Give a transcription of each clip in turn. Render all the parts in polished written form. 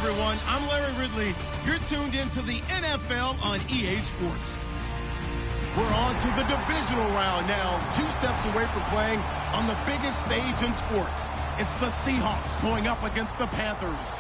everyone. I'm Larry Ridley. You're tuned into the NFL on EA Sports. We're on to the divisional round now, 2 steps away from playing on the biggest stage in sports. It's the Seahawks going up against the Panthers.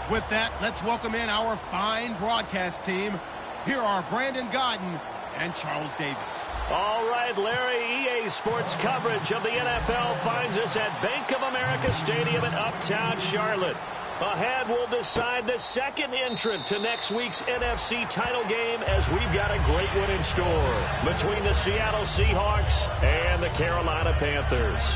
With that, let's welcome in our fine broadcast team. Here are Brandon Godden and Charles Davis. All right, Larry, EA Sports coverage of the NFL finds us at Bank of America Stadium in Uptown Charlotte. Ahead, we'll decide the second entrant to next week's NFC title game as we've got a great one in store between the Seattle Seahawks and the Carolina Panthers.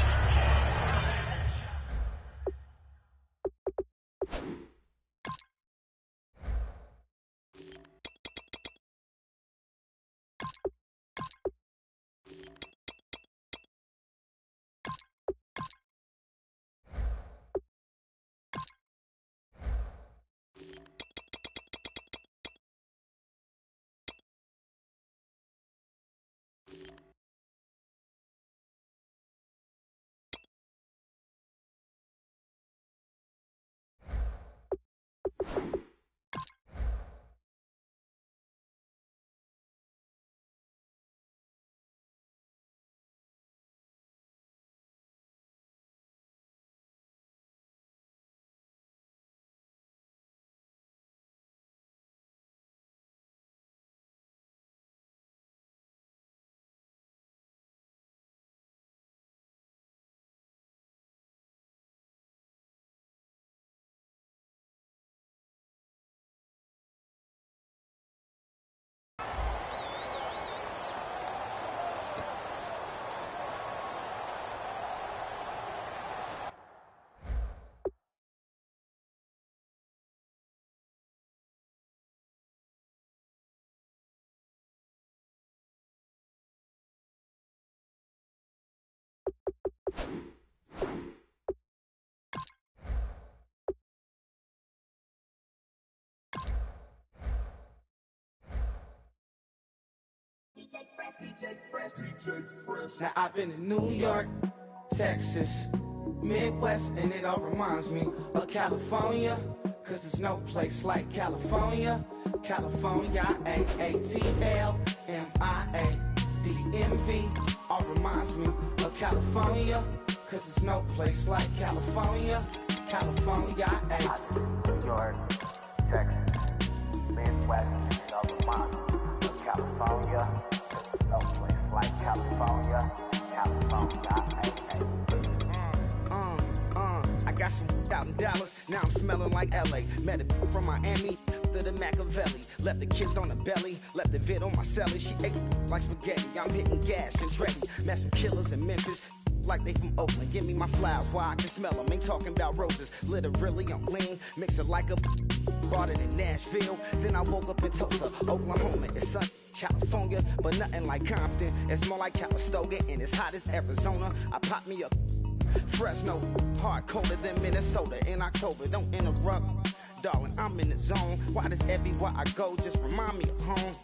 Now I've been in New York, Texas, Midwest, and it all reminds me of California, cause there's no place like California. California, A-A-T-L-M-I-A-D-M-V, all reminds me of California, cause there's no place like California. California, New York, Texas, Midwest, and it all reminds me of California. No place like California, California, I got some out in Dallas, now I'm smelling like LA. Met a from Miami to the Machiavelli. Left the kids on the belly, left the vid on my celly. She ate like spaghetti, I'm hitting gas and Andretti. Met some killers in Memphis, like they from Oakland. Give me my flowers while I can smell them. Ain't talking about roses, literally I'm lean. Mix it like a bought it in Nashville. Then I woke up in Tulsa, Oklahoma. It's sun. California, but nothing like Compton. It's more like Calistoga, and it's hot as Arizona. I pop me a Fresno, hard colder than Minnesota in October. Don't interrupt, darling, I'm in the zone. Why does everywhere I go just remind me of home?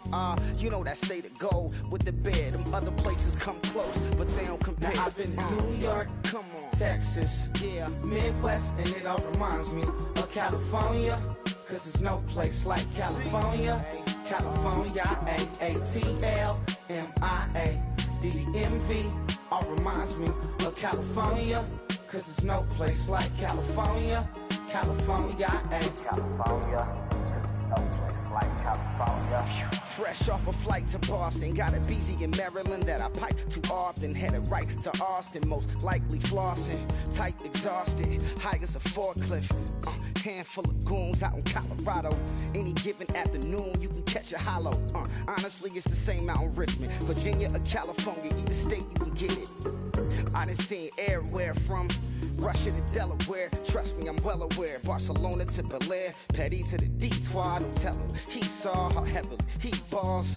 You know that state of gold with the bed. Them other places come close, but they don't compare. Now I've been to New York, come on, Texas, yeah, Midwest, and it all reminds me of California, cause there's no place like California. California, A-A-T-L-M-I-A-D-M-V, all reminds me of California, cause there's no place like California. California, California, no place like California. Fresh off a flight to Boston, got a BZ in Maryland that I pipe too often. Headed right to Austin, most likely flossing. Tight, exhausted, high as a forklift. Handful of goons out in Colorado. Any given afternoon, you can catch a hollow. Honestly, it's the same out in Richmond, Virginia or California. Either state, you can get it. I done seen everywhere from Russia to Delaware. Trust me, I'm well aware. Barcelona to Bel Air, Petty to the Detroit. Don't tell him he saw how heavily he balls.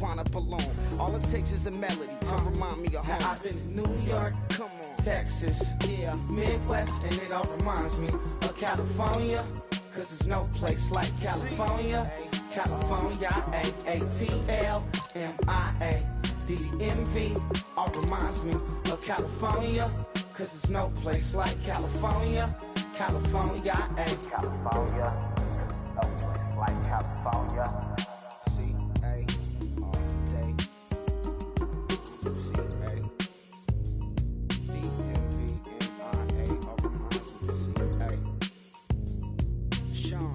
Wanna belong. All it takes is a melody to remind me of home. Now I've been in New York, come on, Texas, yeah, Midwest, and it all reminds me of California, cause there's no place like California. California, A-A-T-L-M-I-A DMV all reminds me of California, cause there's no place like California. California, ayy. California, no place like California. C-A all day. C-A D-M-V-N-I-A all reminds me of C-A. Sean.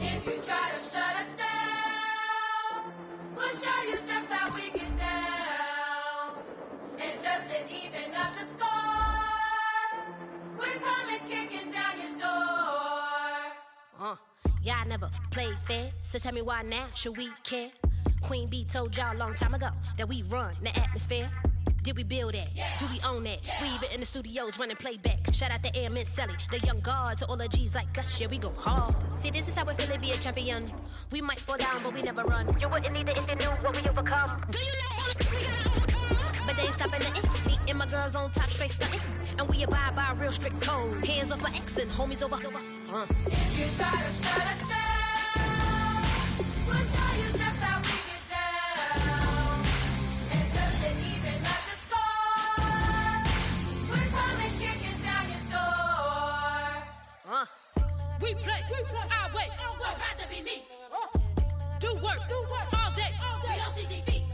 If you try to shut us down, we'll show you just how we get down. And just to even up the score, we're coming kicking down your door. Y'all never played fair, so tell me why now should we care? Queen B told y'all a long time ago that we run the atmosphere. Did we build that? Yeah. Do we own that? Yeah. We even in the studios running playback. Shout out to Am and Sally, the young guards, to all the G's like us. Yeah, we go hard. See, this is how we feel to be a champion. We might fall down, but we never run. You wouldn't need it if you knew what we overcome. Do you know all the we gotta overcome? But they ain't stopping nothing. Me and my girls on top, straight stunting. And we abide by a real strict code. Hands off my ex and homies over. If you try to shut us down, we'll show you just how we get down. And just to even up the score, we're coming kicking down your door. We play our way. Would rather be me. Do work all day. We don't see defeat.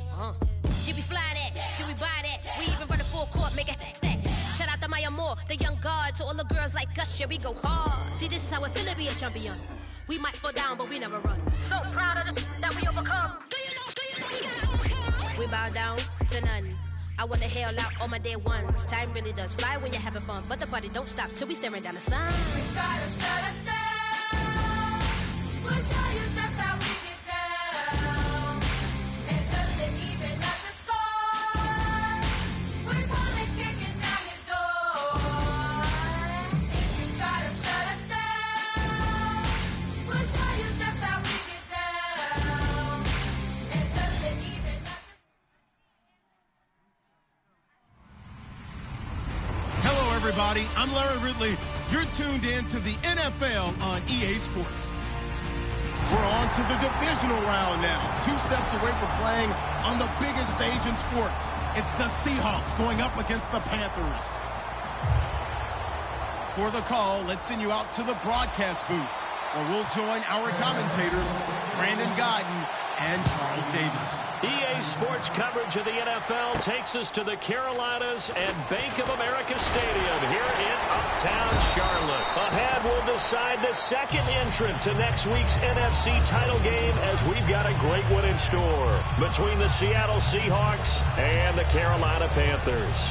Can we fly that? Can we buy that? We even run a full court, make it stack. Shout out to Maya Moore, the young guard, to all the girls like us. Yeah, we go hard. See, this is how it feel to be a champion. We might fall down, but we never run. So proud of that we overcome. Do you know we gotta overcome? We bow down to none. I wanna hail out all my day ones. Time really does fly when you're having fun, but the party don't stop till we staring down the sun. If you try to shut us down, we'll show you just how we get down. And just to even up the score, we're coming kicking down your door. If you try to shut us down, we'll show you just how we get down. And just to even up the Hello, everybody. I'm Larry Ridley. You're tuned in to the NFL on EA Sports. We're on to the divisional round now. 2 steps away from playing on the biggest stage in sports. It's the Seahawks going up against the Panthers. For the call, let's send you out to the broadcast booth, where we'll join our commentators, Brandon Godden and Charles Davis. EA Sports coverage of the NFL takes us to the Carolinas and Bank of America Stadium here in Uptown Charlotte. Ahead, we'll decide the second entrant to next week's NFC title game, as we've got a great one in store between the Seattle Seahawks and the Carolina Panthers.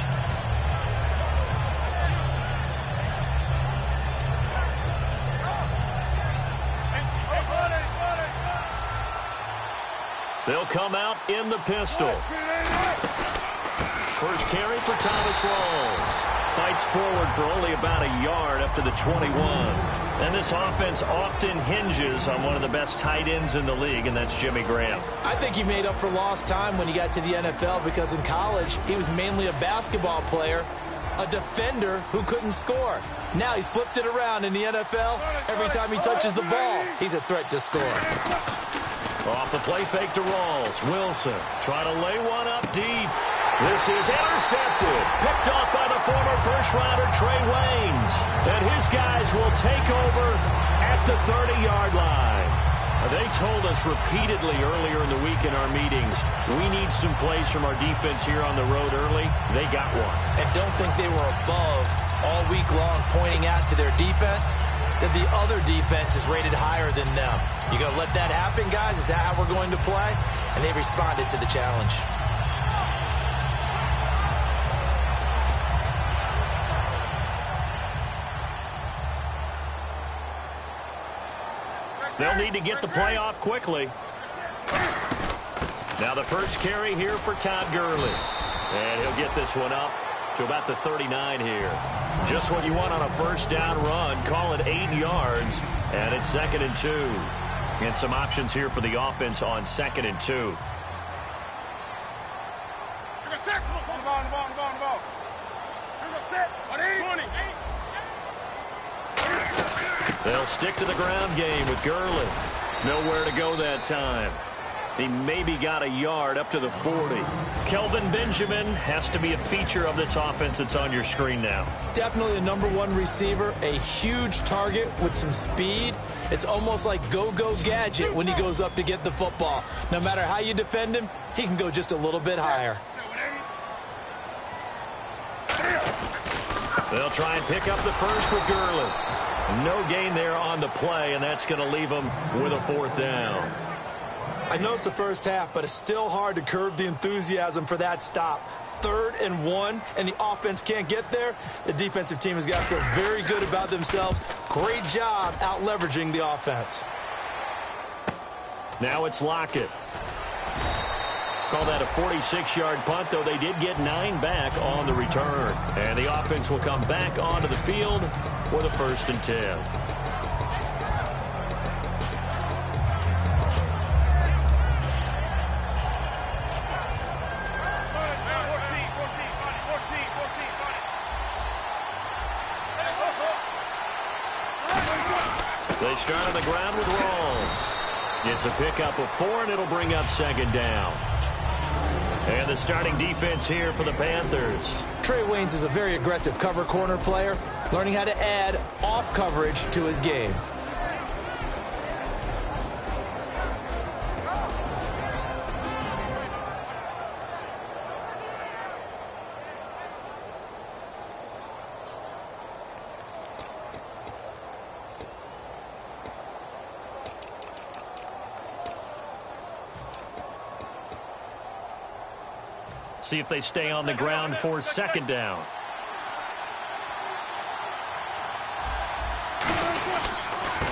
They'll come out in the pistol. First carry for Thomas Rawls. Fights forward for only about a yard up to the 21. And this offense often hinges on one of the best tight ends in the league, and that's Jimmy Graham. I think he made up for lost time when he got to the NFL, because in college, he was mainly a basketball player, a defender who couldn't score. Now he's flipped it around in the NFL. Every time he touches the ball, he's a threat to score. Off the play fake to Rawls. Wilson trying to lay one up deep. This is intercepted. Picked off by the former first-rounder Trey Waynes. And his guys will take over at the 30-yard line. They told us repeatedly earlier in the week in our meetings, we need some plays from our defense here on the road early. They got one. And don't think they were above all week long, pointing out to their defense that the other defense is rated higher than them. You going to let that happen, guys? Is that how we're going to play? And they responded to the challenge. They'll need to get the play off quickly. Now the first carry here for Todd Gurley. And he'll get this one up to about the 39 here. Just what you want on a first down run. Call it 8 yards. And it's 2nd and 2. And some options here for the offense on 2nd and 2. They'll stick to the ground game with Gurley. Nowhere to go that time. He maybe got a yard up to the 40. Kelvin Benjamin has to be a feature of this offense that's on your screen now. Definitely a #1 receiver, a huge target with some speed. It's almost like go-go gadget when he goes up to get the football. No matter how you defend him, he can go just a little bit higher. They'll try and pick up the first with Gurley. No gain there on the play, and that's going to leave them with a 4th down. I know it's the first half, but it's still hard to curb the enthusiasm for that stop. 3rd and 1, and the offense can't get there. The defensive team has got to feel very good about themselves. Great job out leveraging the offense. Now it's Lockett. Call that a 46-yard punt, though they did get 9 back on the return. And the offense will come back onto the field with a 1st and 10. They start on the ground with Rawls. It's a pickup of 4, and it'll bring up 2nd down. And the starting defense here for the Panthers. Trey Waynes is a very aggressive cover corner player, learning how to add off coverage to his game. See if they stay on the ground for 2nd down.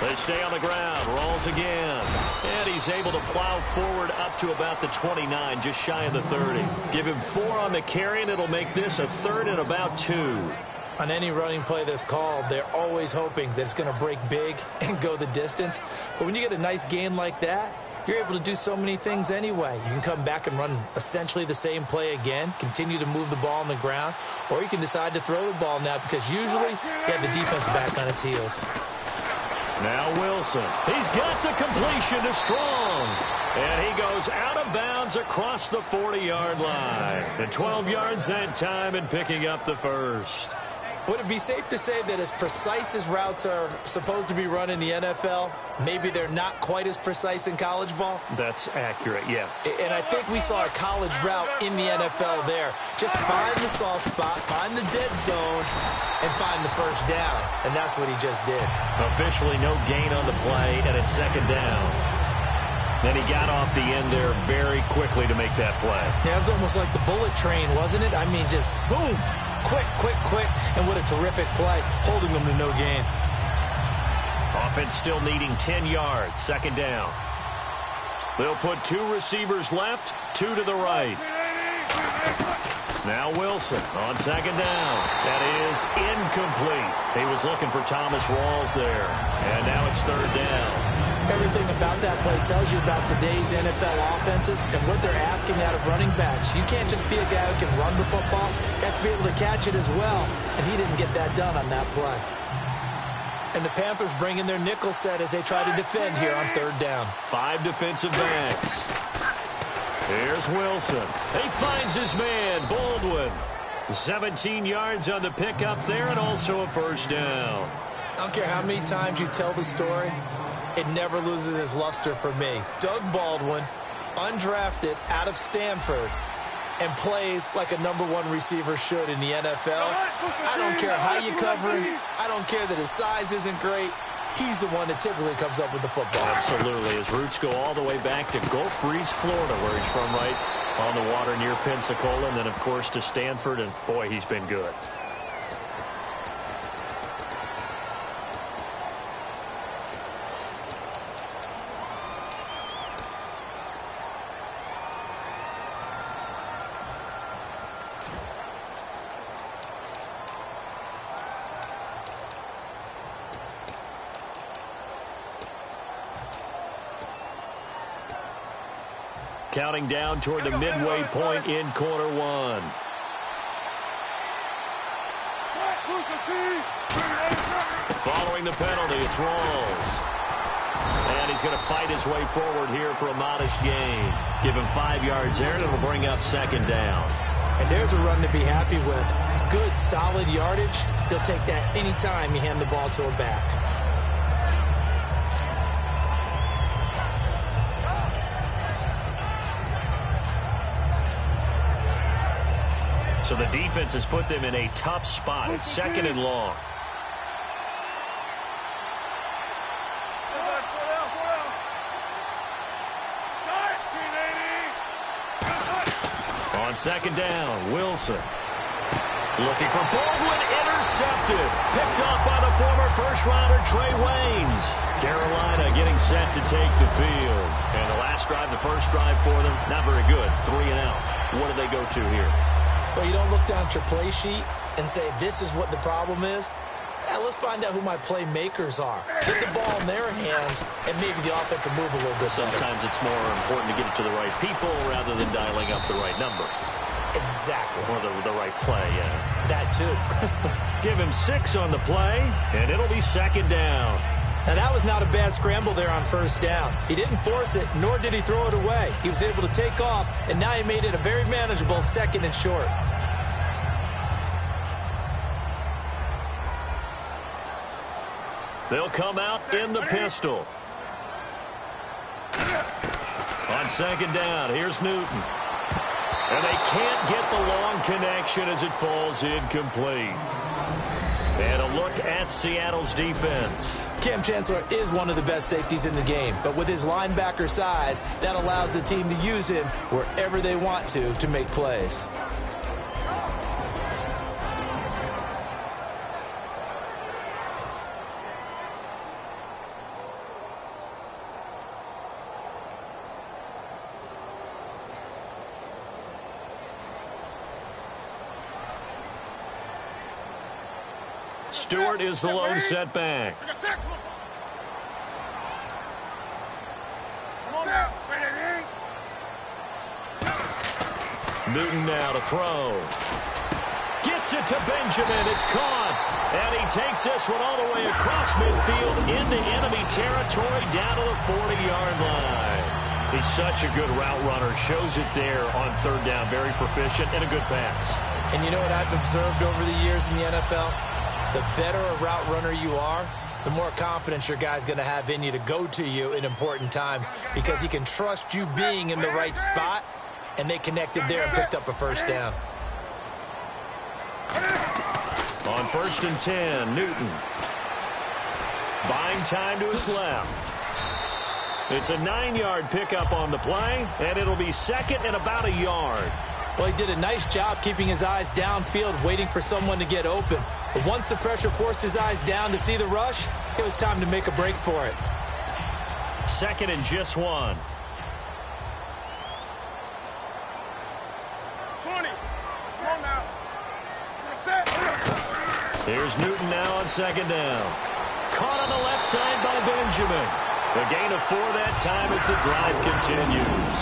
They stay on the ground. Rolls again. And he's able to plow forward up to about the 29, just shy of the 30. Give him 4 on the carry, and it'll make this a 3rd and about 2. On any running play that's called, they're always hoping that it's going to break big and go the distance. But when you get a nice gain like that, you're able to do so many things anyway. You can come back and run essentially the same play again, continue to move the ball on the ground, or you can decide to throw the ball now because usually you have the defense back on its heels. Now Wilson. He's got the completion to Strong. And he goes out of bounds across the 40-yard line. And 12 yards that time and picking up the 1st. Would it be safe to say that as precise as routes are supposed to be run in the NFL, maybe they're not quite as precise in college ball? That's accurate, yeah. And I think we saw a college route in the NFL there. Just find the soft spot, find the dead zone, and find the 1st down. And that's what he just did. Officially no gain on the play, and it's 2nd down. Then he got off the end there very quickly to make that play. Yeah, it was almost like the bullet train, wasn't it? I mean, just zoom. Quick, quick, quick, and what a terrific play, holding them to no gain. Offense still needing 10 yards, 2nd down. They'll put 2 receivers left, 2 to the right. Now Wilson on 2nd down. That is incomplete. He was looking for Thomas Rawls there, and now it's 3rd down. Everything about that play tells you about today's NFL offenses and what they're asking out of running backs. You can't just be a guy who can run the football. You have to be able to catch it as well, and he didn't get that done on that play. And the Panthers bring in their nickel set as they try to defend here on 3rd down. 5 defensive backs. Here's Wilson. He finds his man, Baldwin. 17 yards on the pickup there, and also a 1st down. I don't care how many times you tell the story, it never loses its luster for me. Doug Baldwin, undrafted out of Stanford, and plays like a #1 receiver should in the NFL. I don't care how you cover him. I don't care that his size isn't great. He's the one that typically comes up with the football. Absolutely. His roots go all the way back to Gulf Breeze, Florida, where he's from, right on the water near Pensacola, and then, of course, to Stanford, and, boy, he's been good. Counting down toward the midway point in quarter 1. Following the penalty, it's Rawls. And he's going to fight his way forward here for a modest gain. Give him 5 yards there, and it'll bring up second down. And there's a run to be happy with. Good, solid yardage. He'll take that anytime you hand the ball to a back. So the defense has put them in a tough spot. It's second and long. On second down, Wilson. Looking for Baldwin, intercepted. Picked up by the former first-rounder Trey Waynes. Carolina getting set to take the field. And the last drive, the first drive for them, not very good. 3 and out. What do they go to here? Well, you don't look down at your play sheet and say, this is what the problem is. Yeah, let's find out who my playmakers are. Get the ball in their hands, and maybe the offense will move a little bit better. Sometimes it's more important to get it to the right people rather than dialing up the right number. Exactly. Or the right play, yeah. That too. Give him 6 on the play, and it'll be second down. Now, that was not a bad scramble there on first down. He didn't force it, nor did he throw it away. He was able to take off, and now he made it a very manageable second and short. They'll come out in the pistol. On second down, here's Newton. And they can't get the long connection as it falls incomplete. And a look at Seattle's defense. Cam Chancellor is one of the best safeties in the game, but with his linebacker size, that allows the team to use him wherever they want to make plays. Stewart is the lone setback. Newton now to throw. Gets it to Benjamin. It's caught. And he takes this one all the way across midfield into enemy territory down to the 40-yard line. He's such a good route runner. Shows it there on third down. Very proficient and a good pass. And you know what I've observed over the years in the NFL? The better a route runner you are, the more confidence your guy's going to have in you to go to you in important times because he can trust you being in the right spot, and they connected there and picked up a first down. On 1st and 10, Newton. Buying time to his left. It's a 9-yard pickup on the play, and it'll be second and about a yard. Well, he did a nice job keeping his eyes downfield, waiting for someone to get open. But once the pressure forced his eyes down to see the rush, it was time to make a break for it. Second and just 1. 20. Come on now. Here's Newton now on second down. Caught on the left side by Benjamin. The gain of 4 that time as the drive continues.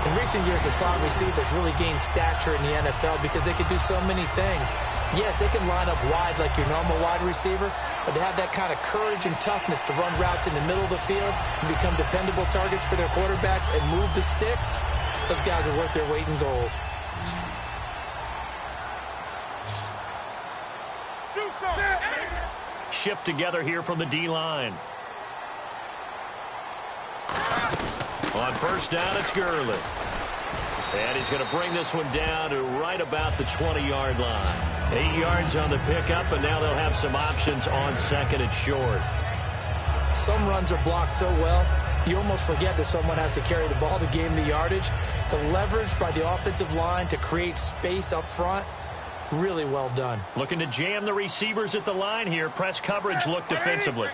In recent years, the slot receivers really gained stature in the NFL because they could do so many things. Yes, they can line up wide like your normal wide receiver, but to have that kind of courage and toughness to run routes in the middle of the field and become dependable targets for their quarterbacks and move the sticks, those guys are worth their weight in gold. Shift together here from the D-line. On first down, it's Gurley. And he's going to bring this one down to right about the 20-yard line. 8 yards on the pickup, and now they'll have some options on second and short. Some runs are blocked so well, you almost forget that someone has to carry the ball to gain the yardage. The leverage by the offensive line to create space up front, really well done. Looking to jam the receivers at the line here. Press coverage look defensively.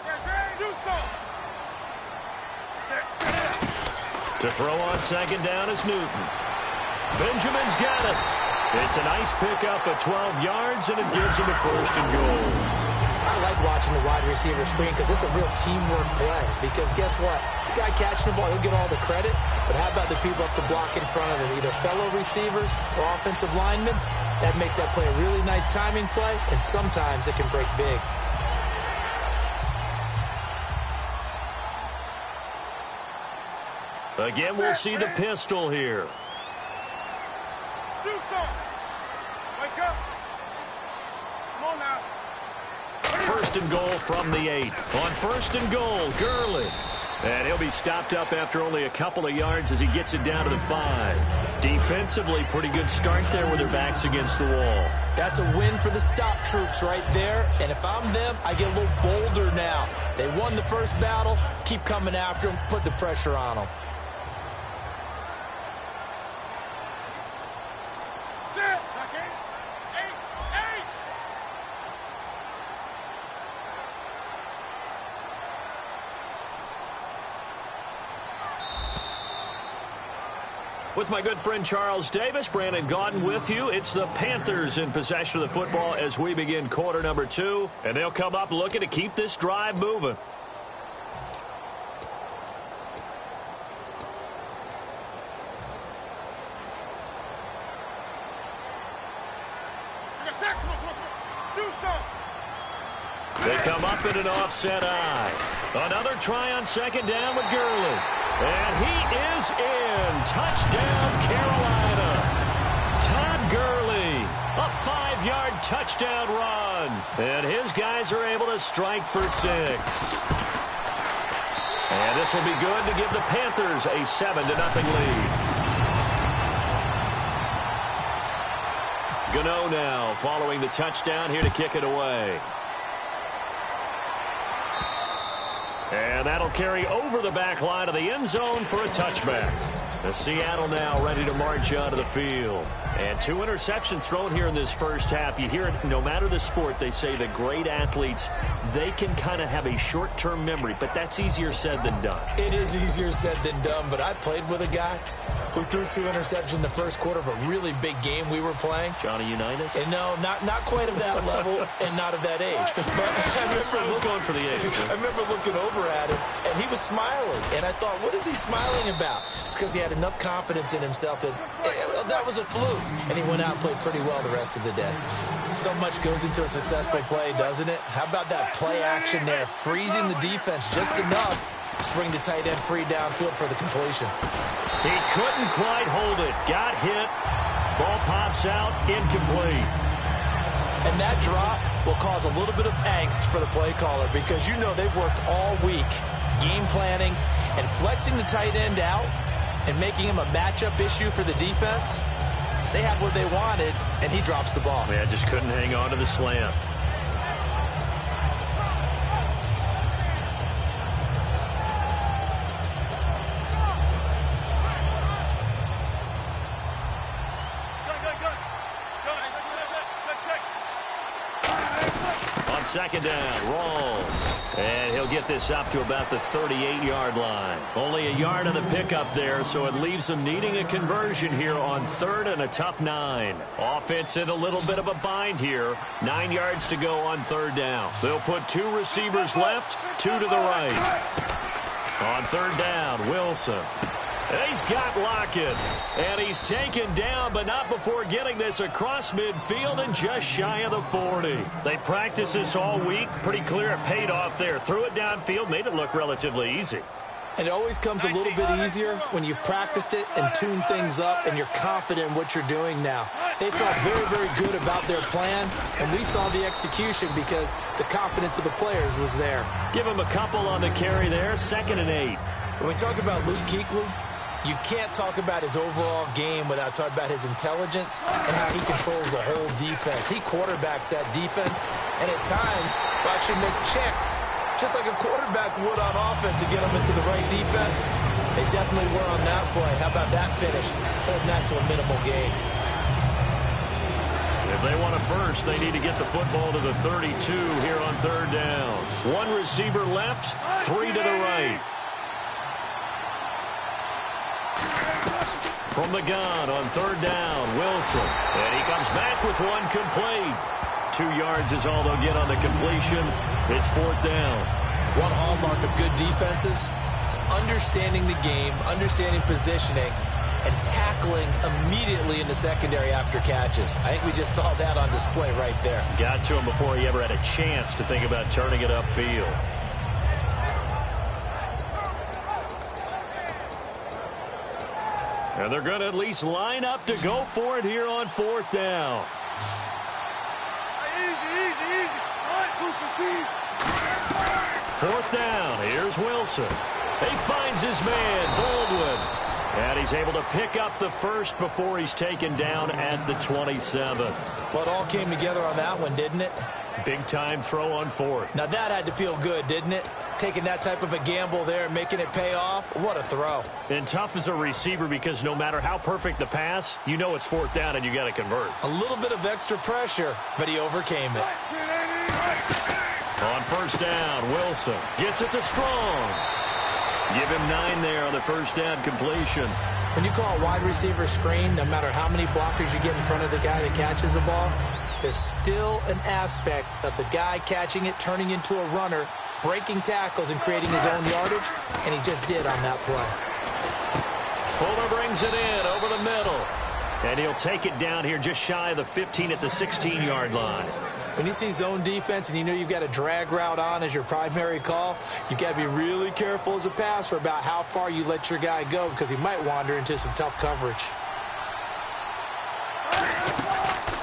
To throw on second down is Newton. Benjamin's got it. It's a nice pickup at 12 yards, and it gives him a first and goal. I like watching the wide receiver screen because it's a real teamwork play. Because guess what? The guy catching the ball, he'll get all the credit. But how about the people up to block in front of him? Either fellow receivers or offensive linemen. That makes that play a really nice timing play, and sometimes it can break big. Again, we'll see the pistol here. Do something. Wake up. Come on now. First and goal from the 8. On first and goal, Gurley. And he'll be stopped up after only a couple of yards as he gets it down to the 5. Defensively, pretty good start there with their backs against the wall. That's a win for the stop troops right there. And if I'm them, I get a little bolder now. They won the first battle. Keep coming after them. Put the pressure on them. Sit. Second. 8. With my good friend Charles Davis, Brandon Gaudin with you. It's the Panthers in possession of the football as we begin quarter number 2. And they'll come up looking to keep this drive moving. Do something. They come up in an offset eye. Another try on second down with Gurley. And he is in. Touchdown, Carolina. Todd Gurley, a 5-yard touchdown run. And his guys are able to strike for 6. And this will be good to give the Panthers a 7-0 lead. Gano now following the touchdown here to kick it away. And that'll carry over the back line of the end zone for a touchback. The Seattle now ready to march onto the field. And 2 interceptions thrown here in this first half. You hear it, no matter the sport, they say that great athletes, they can kind of have a short-term memory, but that's easier said than done. It is easier said than done, but I played with a guy who threw 2 interceptions in the first quarter of a really big game we were playing. Johnny Unitas? And no, not quite of that level and not of that age. But I was going for the age. I remember looking over at him, and he was smiling. And I thought, what is he smiling about? It's because he had enough confidence in himself that that was a fluke. And he went out and played pretty well the rest of the day. So much goes into a successful play, doesn't it? How about that play action there, freezing the defense just enough to spring the tight end free downfield for the completion. He couldn't quite hold it. Got hit. Ball pops out. Incomplete. And that drop will cause a little bit of angst for the play caller because you know they've worked all week game planning and flexing the tight end out and making him a matchup issue for the defense. They had what they wanted, and he drops the ball. Yeah, just couldn't hang on to the slant. On second down, Rawls. And he'll get this up to about the 38-yard line. Only a yard on the pickup there, so it leaves them needing a conversion here on 3rd and a tough 9. Offense in a little bit of a bind here. 9 yards to go on 3rd down. They'll put 2 receivers left, 2 to the right. On 3rd down, Wilson. And he's got Lockett. And he's taken down, but not before getting this across midfield and just shy of the 40. They practiced this all week. Pretty clear it paid off there. Threw it downfield, made it look relatively easy. And it always comes a little bit easier when you've practiced it and tuned things up and you're confident in what you're doing now. They felt very, very good about their plan, and we saw the execution because the confidence of the players was there. Give him a couple on the carry there, 2nd and 8. When we talk about Luke Kuechly, you can't talk about his overall game without talking about his intelligence and how he controls the whole defense. He quarterbacks that defense, and at times will actually make checks, just like a quarterback would on offense, to get them into the right defense. They definitely were on that play. How about that finish? Holding that to a minimal gain. If they want a first, they need to get the football to the 32 here on 3rd down. 1 receiver left, 3 to the right. From the gun on 3rd down, Wilson. And he comes back with 1 complete. 2 yards is all they'll get on the completion. It's 4th down. One hallmark of good defenses is understanding the game, understanding positioning, and tackling immediately in the secondary after catches. I think we just saw that on display right there. Got to him before he ever had a chance to think about turning it upfield. And they're going to at least line up to go for it here on 4th down. Easy. 4th down. Here's Wilson. He finds his man, Baldwin. And he's able to pick up the first before he's taken down at the 27. Well, it all came together on that one, didn't it? Big-time throw on 4th. Now, that had to feel good, didn't it? Taking that type of a gamble there and making it pay off. What a throw. And tough as a receiver because no matter how perfect the pass, you know it's 4th down and you got to convert. A little bit of extra pressure, but he overcame it. On 1st down, Wilson gets it to Strong. Give him 9 there on the 1st down completion. When you call a wide receiver screen, no matter how many blockers you get in front of the guy that catches the ball, there's still an aspect of the guy catching it, turning into a runner, breaking tackles and creating his own yardage, and he just did on that play. Fuller brings it in over the middle, and he'll take it down here just shy of the 15 at the 16-yard line. When you see zone defense and you know you've got a drag route on as your primary call, you've got to be really careful as a passer about how far you let your guy go because he might wander into some tough coverage.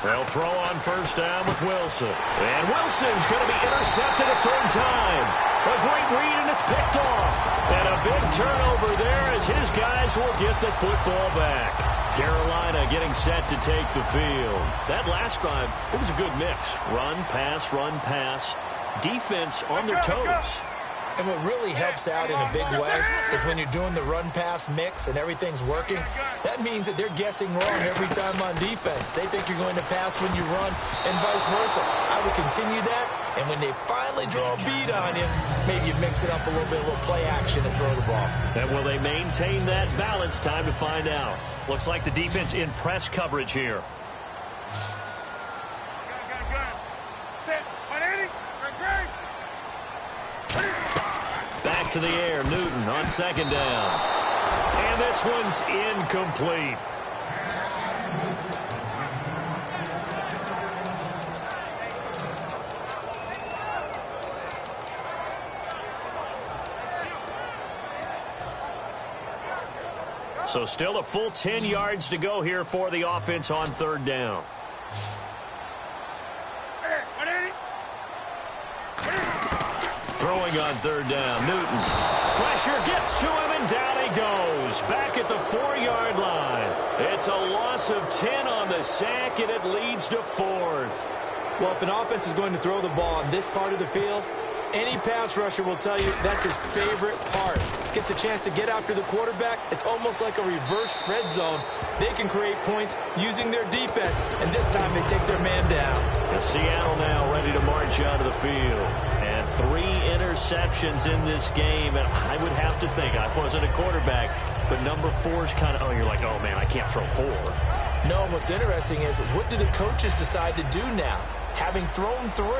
They'll throw on 1st down with Wilson. And Wilson's going to be intercepted a 3rd time. A great read, and it's picked off. And a big turnover there as his guys will get the football back. Carolina getting set to take the field. That last drive, it was a good mix. Run, pass. Defense on their toes. And what really helps out in a big way is when you're doing the run-pass mix and everything's working, that means that they're guessing wrong every time on defense. They think you're going to pass when you run and vice versa. I would continue that, and when they finally draw a beat on you, maybe you mix it up a little bit, a little play action and throw the ball. And will they maintain that balance? Time to find out. Looks like the defense in press coverage here. Back to the air, Newton on 2nd down. And this one's incomplete. So still a full 10 yards to go here for the offense on 3rd down. Throwing on 3rd down, Newton. Pressure gets to him, and down he goes. Back at the 4-yard line. It's a loss of 10 on the sack, and it leads to 4th. Well, if an offense is going to throw the ball on this part of the field, any pass rusher will tell you that's his favorite part. Gets a chance to get after the quarterback. It's almost like a reverse red zone. They can create points using their defense, and this time they take their man down. And Seattle now ready to march out of the field. And 3 interceptions in this game, and I would have to think, I wasn't a quarterback, but number 4 is kind of, you're like, oh, man, I can't throw 4. No, what's interesting is what do the coaches decide to do now? Having thrown 3,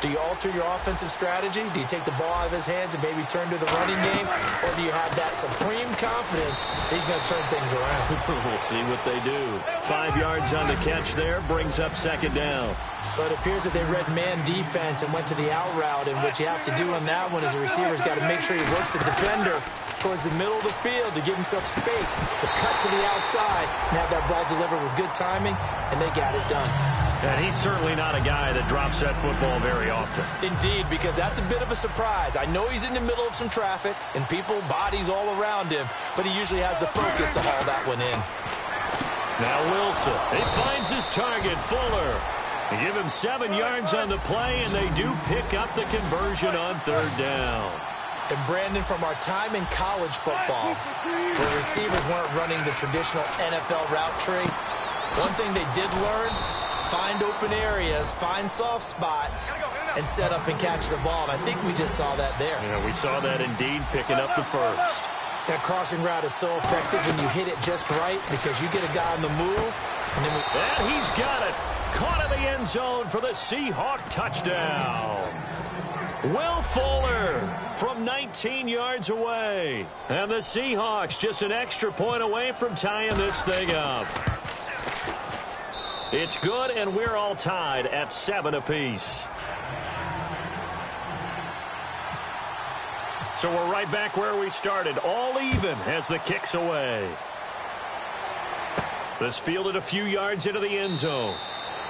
do you alter your offensive strategy? Do you take the ball out of his hands and maybe turn to the running game? Or do you have that supreme confidence that he's going to turn things around? We'll see what they do. 5 yards on the catch there, brings up 2nd down. But it appears that they read man defense and went to the out route, and what you have to do on that one is the receiver's got to make sure he works the defender towards the middle of the field to give himself space to cut to the outside and have that ball delivered with good timing, and they got it done. And he's certainly not a guy that drops that football very often. Indeed, because that's a bit of a surprise. I know he's in the middle of some traffic and people, bodies all around him, but he usually has the focus to haul that one in. Now Wilson, he finds his target, Fuller. They give him 7 yards on the play, and they do pick up the conversion on 3rd down. And Brandon, from our time in college football, where receivers weren't running the traditional NFL route tree, one thing they did learn, find open areas, find soft spots, and set up and catch the ball. And I think we just saw that there. Yeah, we saw that indeed, picking up the first. That crossing route is so effective when you hit it just right because you get a guy on the move. And he's got it. Caught in the end zone for the Seahawk touchdown. Will Fuller from 19 yards away. And the Seahawks just an extra point away from tying this thing up. It's good, and we're all tied at 7 apiece. So we're right back where we started, all even as the kick's away. This fielded a few yards into the end zone.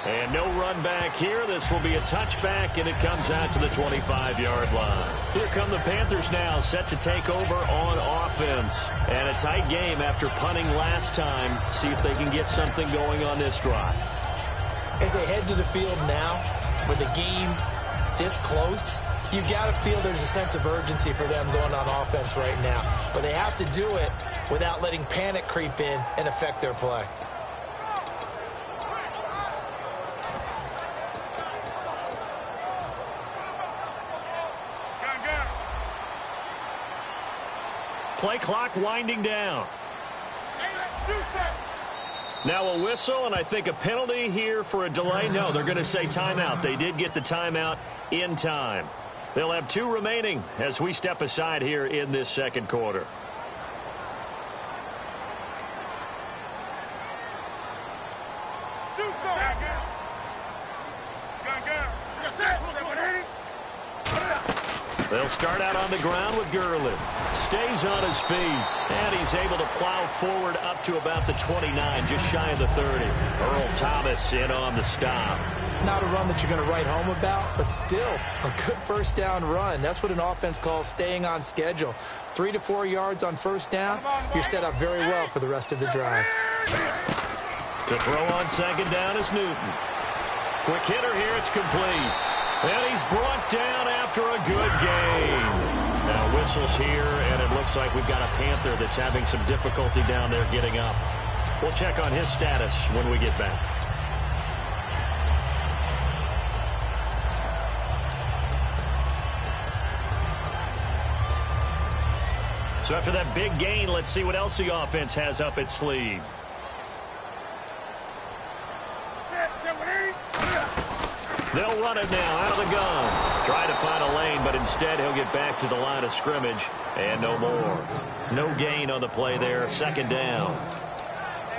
And no run back here. This will be a touchback, and it comes out to the 25-yard line. Here come the Panthers now, set to take over on offense. And a tight game after punting last time. See if they can get something going on this drive. As they head to the field now, with the game this close, you got to feel there's a sense of urgency for them going on offense right now. But they have to do it without letting panic creep in and affect their play. Play clock winding down. Now a whistle, and I think a penalty here for a delay. No, they're going to say timeout. They did get the timeout in time. They'll have 2 remaining as we step aside here in this second quarter. They'll start out on the ground with Gurley. Stays on his feet, and he's able to plow forward up to about the 29, just shy of the 30. Earl Thomas in on the stop. Not a run that you're going to write home about, but still a good first down run. That's what an offense calls staying on schedule. 3 to 4 yards on first down, you're set up very well for the rest of the drive. To throw on second down is Newton. Quick hitter here, it's complete. And he's brought down after a good game. Now whistles here, and it looks like we've got a Panther that's having some difficulty down there getting up. We'll check on his status when we get back. So after that big gain, let's see what else the offense has up its sleeve. They'll run it now out of the gun. Try to find a lane, but instead he'll get back to the line of scrimmage. And no more. No gain on the play there. Second down.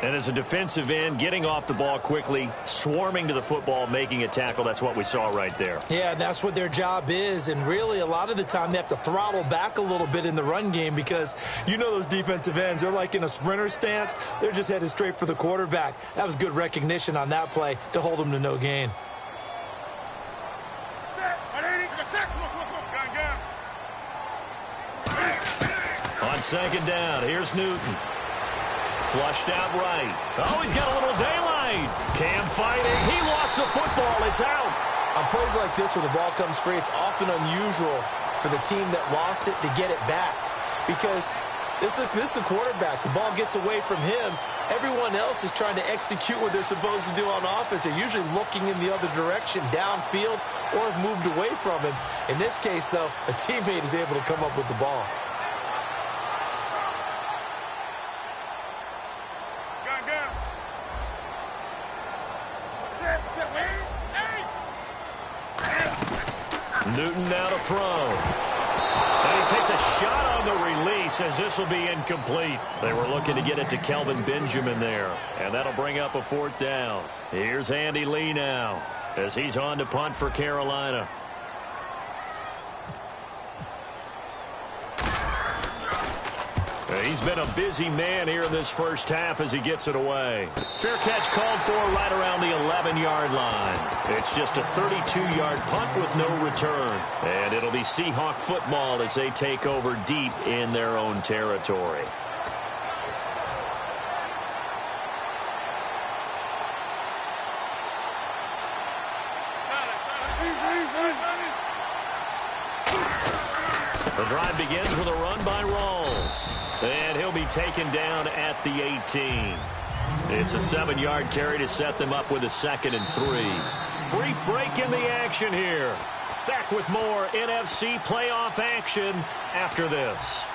And as a defensive end, getting off the ball quickly, swarming to the football, making a tackle, that's what we saw right there. Yeah, and that's what their job is. And really, a lot of the time, they have to throttle back a little bit in the run game because you know those defensive ends, they're like in a sprinter stance. They're just headed straight for the quarterback. That was good recognition on that play to hold them to no gain. On second down, here's Newton. Flushed out right. Oh, he's got a little daylight. Cam fighting. He lost the football. It's out. On plays like this where the ball comes free, it's often unusual for the team that lost it to get it back. Because this is the quarterback. The ball gets away from him. Everyone else is trying to execute what they're supposed to do on offense. They're usually looking in the other direction, downfield, or have moved away from him. In this case, though, a teammate is able to come up with the ball. Newton now to throw. And he takes a shot on the release as this will be incomplete. They were looking to get it to Kelvin Benjamin there. And that'll bring up a fourth down. Here's Andy Lee now as he's on to punt for Carolina. He's been a busy man here in this first half as he gets it away. Fair catch called for right around the 11-yard line. It's just a 32-yard punt with no return. And it'll be Seahawk football as they take over deep in their own territory. The drive begins with a run by Rawls. And he'll be taken down at the 18. It's a 7-yard carry to set them up with a 2nd and 3. Brief break in the action here. Back with more NFC playoff action after this.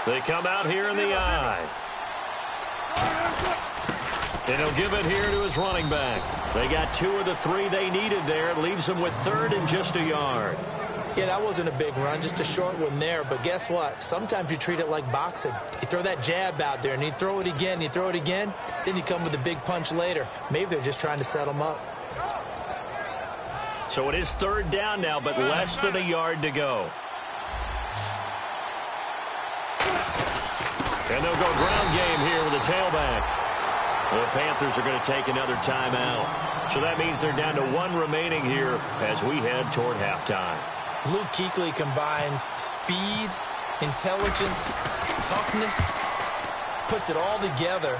They come out here in the eye. And he'll give it here to his running back. They got 2 of the 3 they needed there. It leaves them with 3rd and just a yard. Yeah, that wasn't a big run, just a short one there. But guess what? Sometimes you treat it like boxing. You throw that jab out there, and you throw it again, then you come with a big punch later. Maybe they're just trying to set them up. So it is third down now, but less than a yard to go. And they'll go ground game here with a tailback. The Panthers are going to take another timeout. So that means they're down to one remaining here as we head toward halftime. Luke Kuechly combines speed, intelligence, toughness, puts it all together.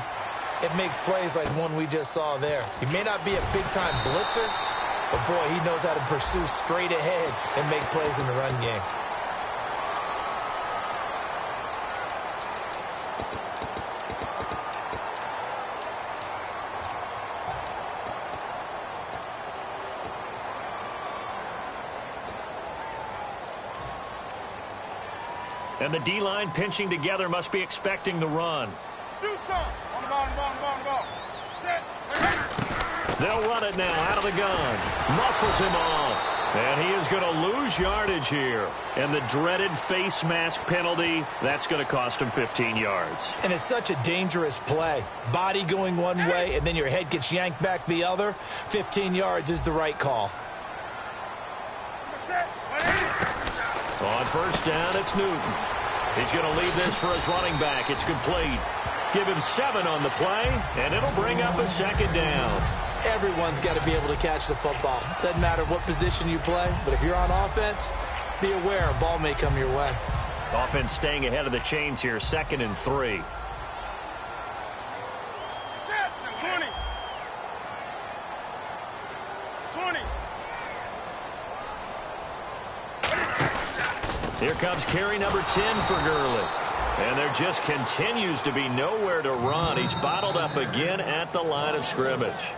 It makes plays like one we just saw there. He may not be a big-time blitzer, but boy, he knows how to pursue straight ahead and make plays in the run game. And the D-line pinching together must be expecting the run. Do something. On the ball. Set. They'll run it now out of the gun. Muscles him off. And he is going to lose yardage here. And the dreaded face mask penalty, that's going to cost him 15 yards. And it's such a dangerous play. Body going one way, and then your head gets yanked back the other. 15 yards is the right call. On first down, it's Newton. He's going to leave this for his running back. It's complete. Give him 7 on the play, and it'll bring up a second down. Everyone's got to be able to catch the football. Doesn't matter what position you play, but if you're on offense, be aware a ball may come your way. Offense staying ahead of the chains here, 2nd and 3. Set. 20. Here comes carry number 10 for Gurley. And there just continues to be nowhere to run. He's bottled up again at the line of scrimmage.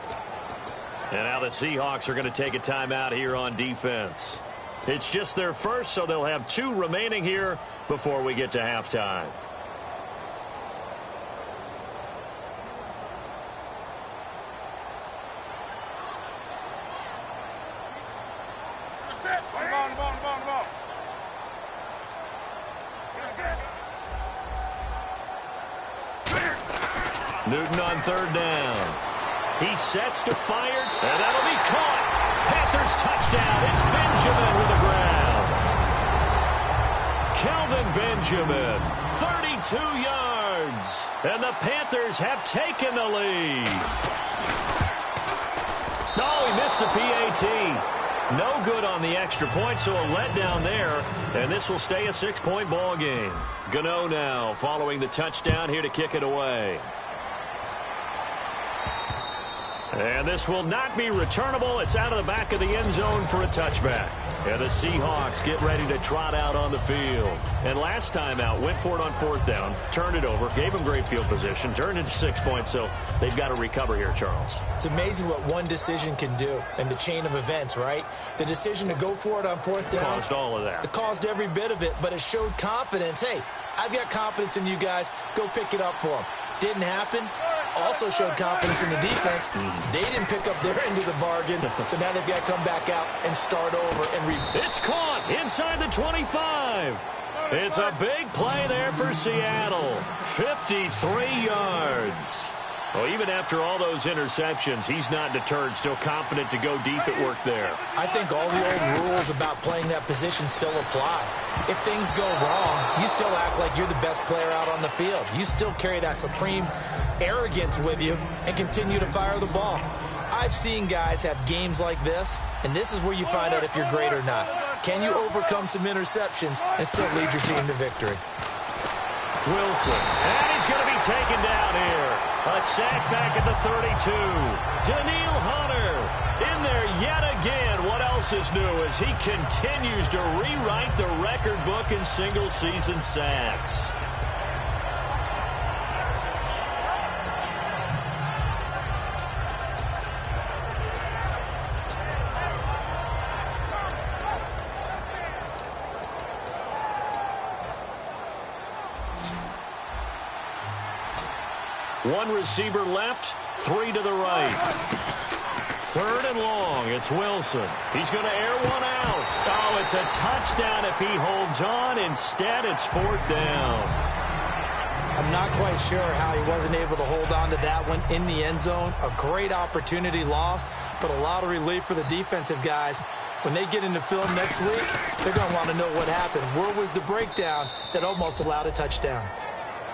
And now the Seahawks are going to take a timeout here on defense. It's just their first, so they'll have 2 remaining here before we get to halftime. Set. On the ball. Newton on third down. He sets to fire, and that'll be caught. Panthers touchdown. It's Benjamin with the ground. Kelvin Benjamin, 32 yards. And the Panthers have taken the lead. No, he missed the PAT. No good on the extra point, so a letdown there. And this will stay a 6-point ball game. Gano now following the touchdown here to kick it away. And this will not be returnable. It's out of the back of the end zone for a touchback. And the Seahawks get ready to trot out on the field. And last time out, went for it on 4th down, turned it over, gave them great field position, turned it to 6 points, so they've got to recover here, Charles. It's amazing what one decision can do in the chain of events, right? The decision to go for it on 4th down. Caused all of that. It caused every bit of it, but it showed confidence. Hey, I've got confidence in you guys. Go pick it up for them. Didn't happen. Also showed confidence in the defense. They didn't pick up their end of the bargain, so now they've got to come back out and start over. It's caught inside the 25. It's a big play there for Seattle. 53 yards. Well, even after all those interceptions, he's not deterred, still confident to go deep at work there. I think all the old rules about playing that position still apply. If things go wrong, you still act like you're the best player out on the field. You still carry that supreme arrogance with you and continue to fire the ball. I've seen guys have games like this, and this is where you find out if you're great or not. Can you overcome some interceptions and still lead your team to victory? Wilson, and he's going to be taken down here. A sack back at the 32. Daniil Hunter in there yet again. What else is new as he continues to rewrite the record book in single-season sacks. One receiver left, 3 to the right. 3rd and long. It's Wilson. He's going to air one out. Oh, it's a touchdown if he holds on. Instead, it's 4th down. I'm not quite sure how he wasn't able to hold on to that one in the end zone. A great opportunity lost, but a lot of relief for the defensive guys. When they get into film next week, they're going to want to know what happened. Where was the breakdown that almost allowed a touchdown?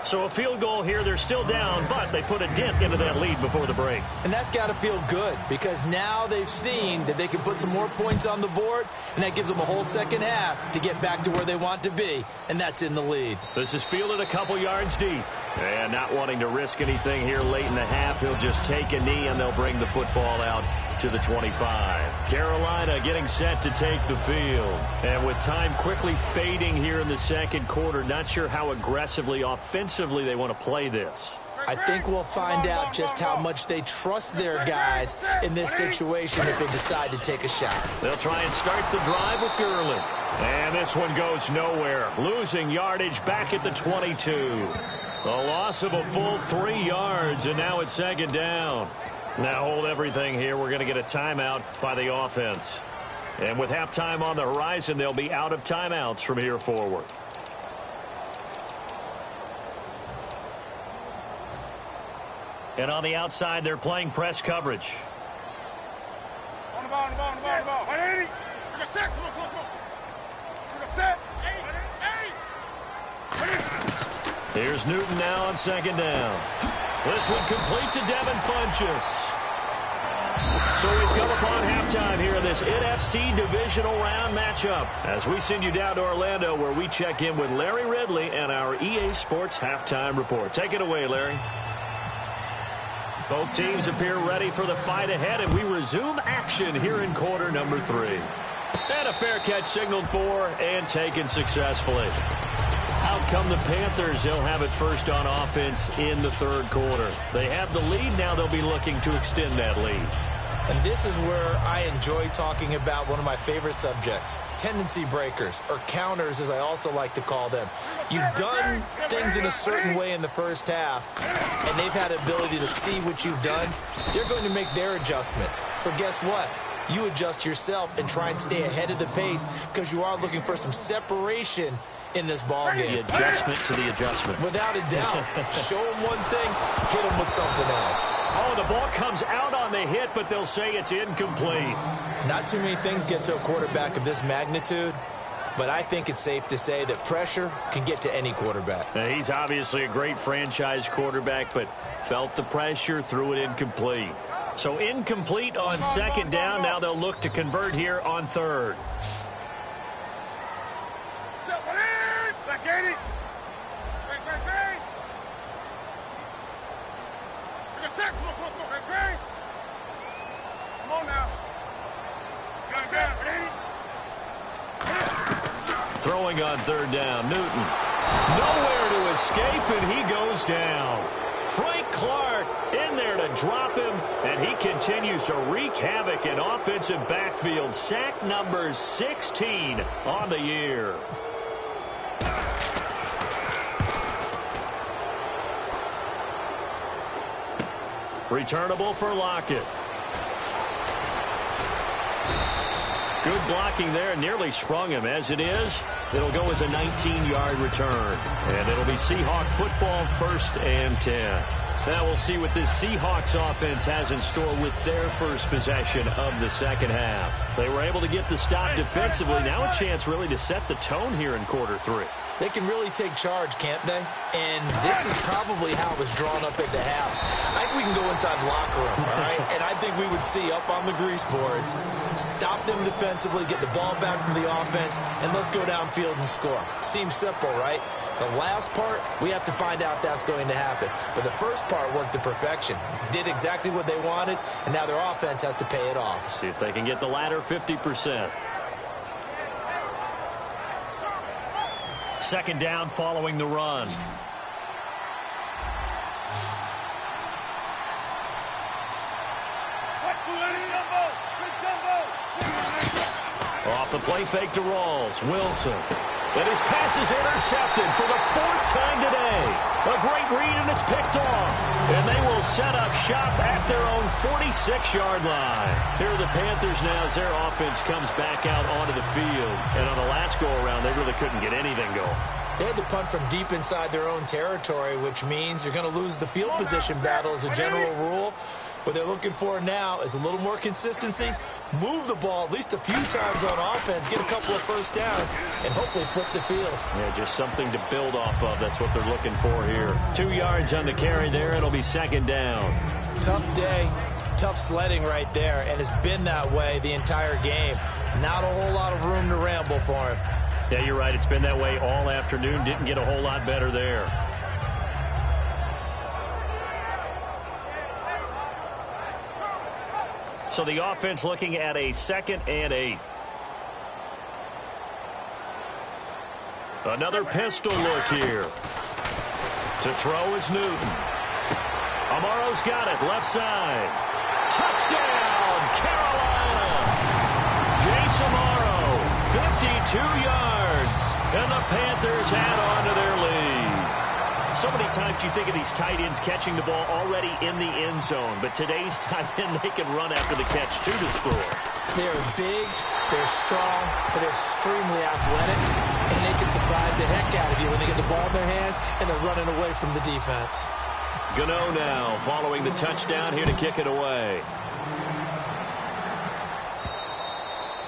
So a field goal here. They're still down, but they put a dent into that lead before the break. And that's got to feel good because now they've seen that they can put some more points on the board, and that gives them a whole second half to get back to where they want to be, and that's in the lead. This is fielded a couple yards deep. And not wanting to risk anything here late in the half, he'll just take a knee, and they'll bring the football out to the 25. Carolina getting set to take the field. And with time quickly fading here in the second quarter, not sure how aggressively, offensively they want to play this. I think we'll find out just how much they trust their guys in this situation if they decide to take a shot. They'll try and start the drive with Gurley. And this one goes nowhere. Losing yardage back at the 22. A loss of a full 3 yards, and now it's 2nd down. Now hold everything here. We're going to get a timeout by the offense. And with halftime on the horizon, they'll be out of timeouts from here forward. And on the outside, they're playing press coverage. On the ball, on the ball, on the ball, on the ball. 180. Take a set. Come on, come on, come on. Take a set. Here's Newton now on 2nd down. This one complete to Devin Funchess. So we've come upon halftime here in this NFC Divisional Round matchup as we send you down to Orlando where we check in with Larry Ridley and our EA Sports Halftime Report. Take it away, Larry. Both teams appear ready for the fight ahead, and we resume action here in quarter number 3. And a fair catch signaled for and taken successfully. Out come the Panthers. They'll have it first on offense in the 3rd quarter. They have the lead. Now they'll be looking to extend that lead. And this is where I enjoy talking about one of my favorite subjects, tendency breakers, or counters as I also like to call them. You've done things in a certain way in the first half, and they've had ability to see what you've done. They're going to make their adjustments. So guess what? You adjust yourself and try and stay ahead of the pace because you are looking for some separation in this ball game. The adjustment to the adjustment. Without a doubt. Show them one thing, hit them with something else. Oh, the ball comes out on the hit, but they'll say it's incomplete. Not too many things get to a quarterback of this magnitude, but I think it's safe to say that pressure can get to any quarterback. Now, he's obviously a great franchise quarterback, but felt the pressure, threw it incomplete. So incomplete on 2nd down. Now they'll look to convert here on 3rd. Throwing on 3rd down, Newton. Nowhere to escape, and he goes down. Frank Clark in there to drop him, and he continues to wreak havoc in offensive backfield. Sack number 16 on the year. Returnable for Lockett. Good blocking there, nearly sprung him. As it is, it'll go as a 19-yard return. And it'll be Seahawk football, 1st and 10. Now we'll see what this Seahawks offense has in store with their first possession of the 2nd half. They were able to get the stop defensively. Now a chance really to set the tone here in quarter 3. They can really take charge, can't they? And this is probably how it was drawn up at the half. I think we can go inside the locker room, all right? And I think we would see up on the grease boards, stop them defensively, get the ball back for the offense, and let's go downfield and score. Seems simple, right? The last part, we have to find out that's going to happen. But the first part worked to perfection. Did exactly what they wanted, and now their offense has to pay it off. See if they can get the latter 50%. 2nd down following the run. Off the play fake to Rawls. Wilson. And his pass is intercepted for the 4th time today. A great read, and it's picked off. And they will set up shop at their own 46-yard line. Here are the Panthers now as their offense comes back out onto the field. And on the last go-around, they really couldn't get anything going. They had to punt from deep inside their own territory, which means you're going to lose the field position battle as a general rule. What they're looking for now is a little more consistency, move the ball at least a few times on offense, get a couple of first downs, and hopefully flip the field. Yeah, just something to build off of. That's what they're looking for here. 2 yards on the carry there. It'll be 2nd down. Tough day, tough sledding right there, and it's been that way the entire game. Not a whole lot of room to ramble for him. Yeah, you're right. It's been that way all afternoon. Didn't get a whole lot better there. So the offense looking at a 2nd and 8. Another pistol look here. To throw is Newton. Amaro's got it, left side. Touchdown, Carolina! Jace Amaro, 52 yards. And the Panthers add on to their lead. So many times you think of these tight ends catching the ball already in the end zone. But today's tight end, they can run after the catch, too, to score. They're big, they're strong, but they're extremely athletic. And they can surprise the heck out of you when they get the ball in their hands and they're running away from the defense. Gano now following the touchdown here to kick it away.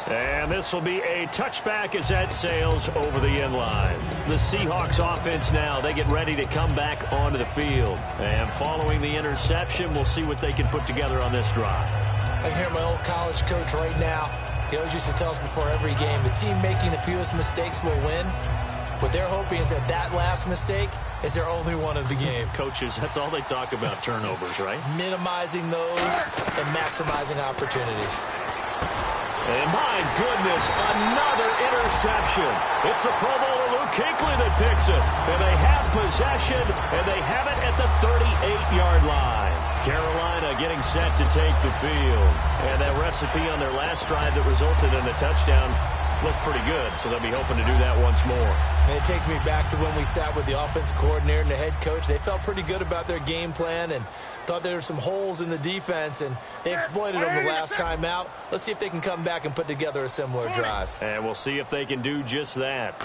And this will be a touchback as that sails over the end line. The Seahawks offense now, they get ready to come back onto the field. And following the interception, we'll see what they can put together on this drive. I can hear my old college coach right now. He always used to tell us before every game, the team making the fewest mistakes will win. What they're hoping is that that last mistake is their only one of the game. Coaches, that's all they talk about, turnovers, right? Minimizing those and maximizing opportunities. And my goodness, another interception. It's the Pro Bowler Luke Kuechly that picks it. And they have possession, and they have it at the 38-yard line. Carolina getting set to take the field. And that recipe on their last drive that resulted in a touchdown looked pretty good, so they'll be hoping to do that once more. And it takes me back to when we sat with the offensive coordinator and the head coach. They felt pretty good about their game plan and thought there were some holes in the defense, and they exploited them the last time out. Let's see if they can come back and put together a similar drive. And we'll see if they can do just that.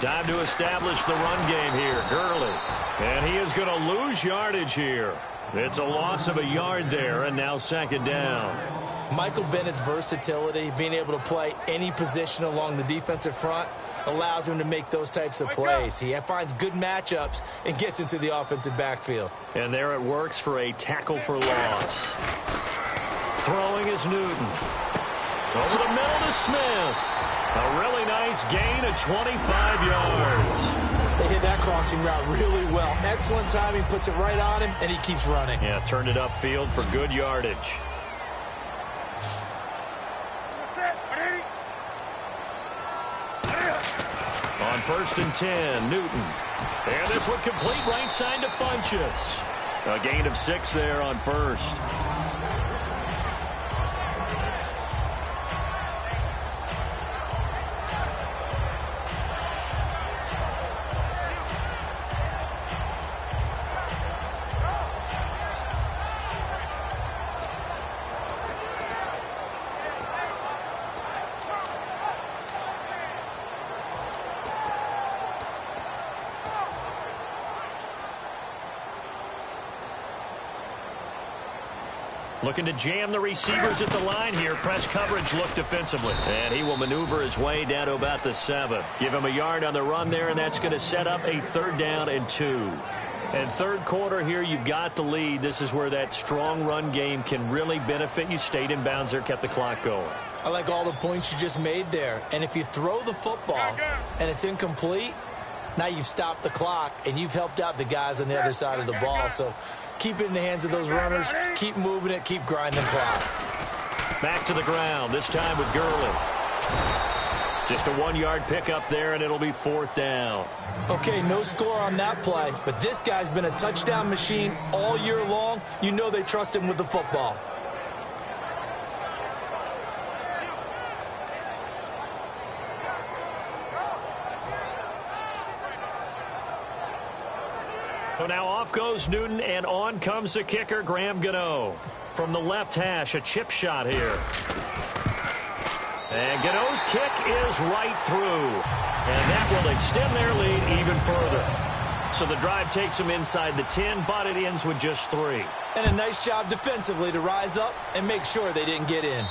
Time to establish the run game here. Gurley. And he is going to lose yardage here. It's a loss of a yard there, and now 2nd down. Michael Bennett's versatility, being able to play any position along the defensive front, allows him to make those types of plays. He finds good matchups and gets into the offensive backfield. And there it works for a tackle for loss. Throwing is Newton. Over the middle to Smith. A really nice gain of 25 yards. They hit that crossing route really well. Excellent timing, puts it right on him, and he keeps running. Yeah, turned it upfield for good yardage. On 1st and 10, Newton. And this one complete right side to Funchess. A gain of 6 there on 1st. Looking to jam the receivers at the line here. Press coverage look defensively. And he will maneuver his way down to about the 7. Give him a yard on the run there, and that's going to set up a 3rd down and 2. And 3rd quarter here, you've got the lead. This is where that strong run game can really benefit you. Stayed in bounds there, kept the clock going. I like all the points you just made there. And if you throw the football and it's incomplete, now you've stopped the clock and you've helped out the guys on the other side of the ball. So keep it in the hands of those runners, keep moving it, keep grinding clock. Back to the ground, this time with Gurley. Just a 1-yard pickup there, and it'll be 4th down. Okay, no score on that play, but this guy's been a touchdown machine all year long. You know they trust him with the football. So now off goes Newton, and on comes the kicker, Graham Gano. From the left hash, a chip shot here. And Gano's kick is right through. And that will extend their lead even further. So the drive takes them inside the 10, but it ends with just 3. And a nice job defensively to rise up and make sure they didn't get in.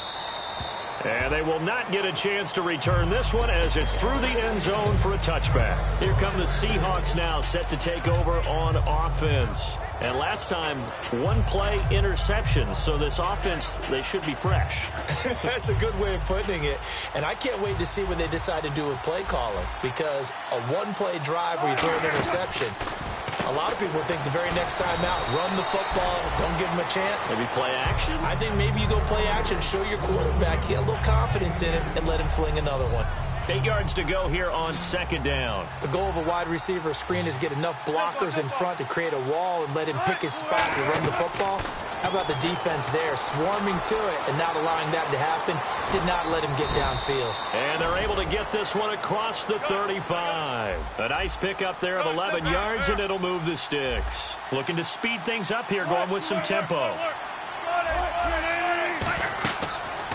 And they will not get a chance to return this one as it's through the end zone for a touchback. Here come the Seahawks now, set to take over on offense. And last time, one play interception. So this offense, they should be fresh. That's a good way of putting it. And I can't wait to see what they decide to do with play calling, because a one-play drive where you throw an interception, a lot of people think the very next time out, run the football, don't give them a chance. Maybe play action? I think maybe you go play action, show your quarterback, get a little confidence in him, and let him fling another one. 8 yards to go here on second down. The goal of a wide receiver screen is get enough blockers in front to create a wall and let him pick his spot to run the football. How about the defense there, swarming to it and not allowing that to happen? Did not let him get downfield. And they're able to get this one across the 35. A nice pickup there of 11 yards, and it'll move the sticks. Looking to speed things up here, going with some tempo.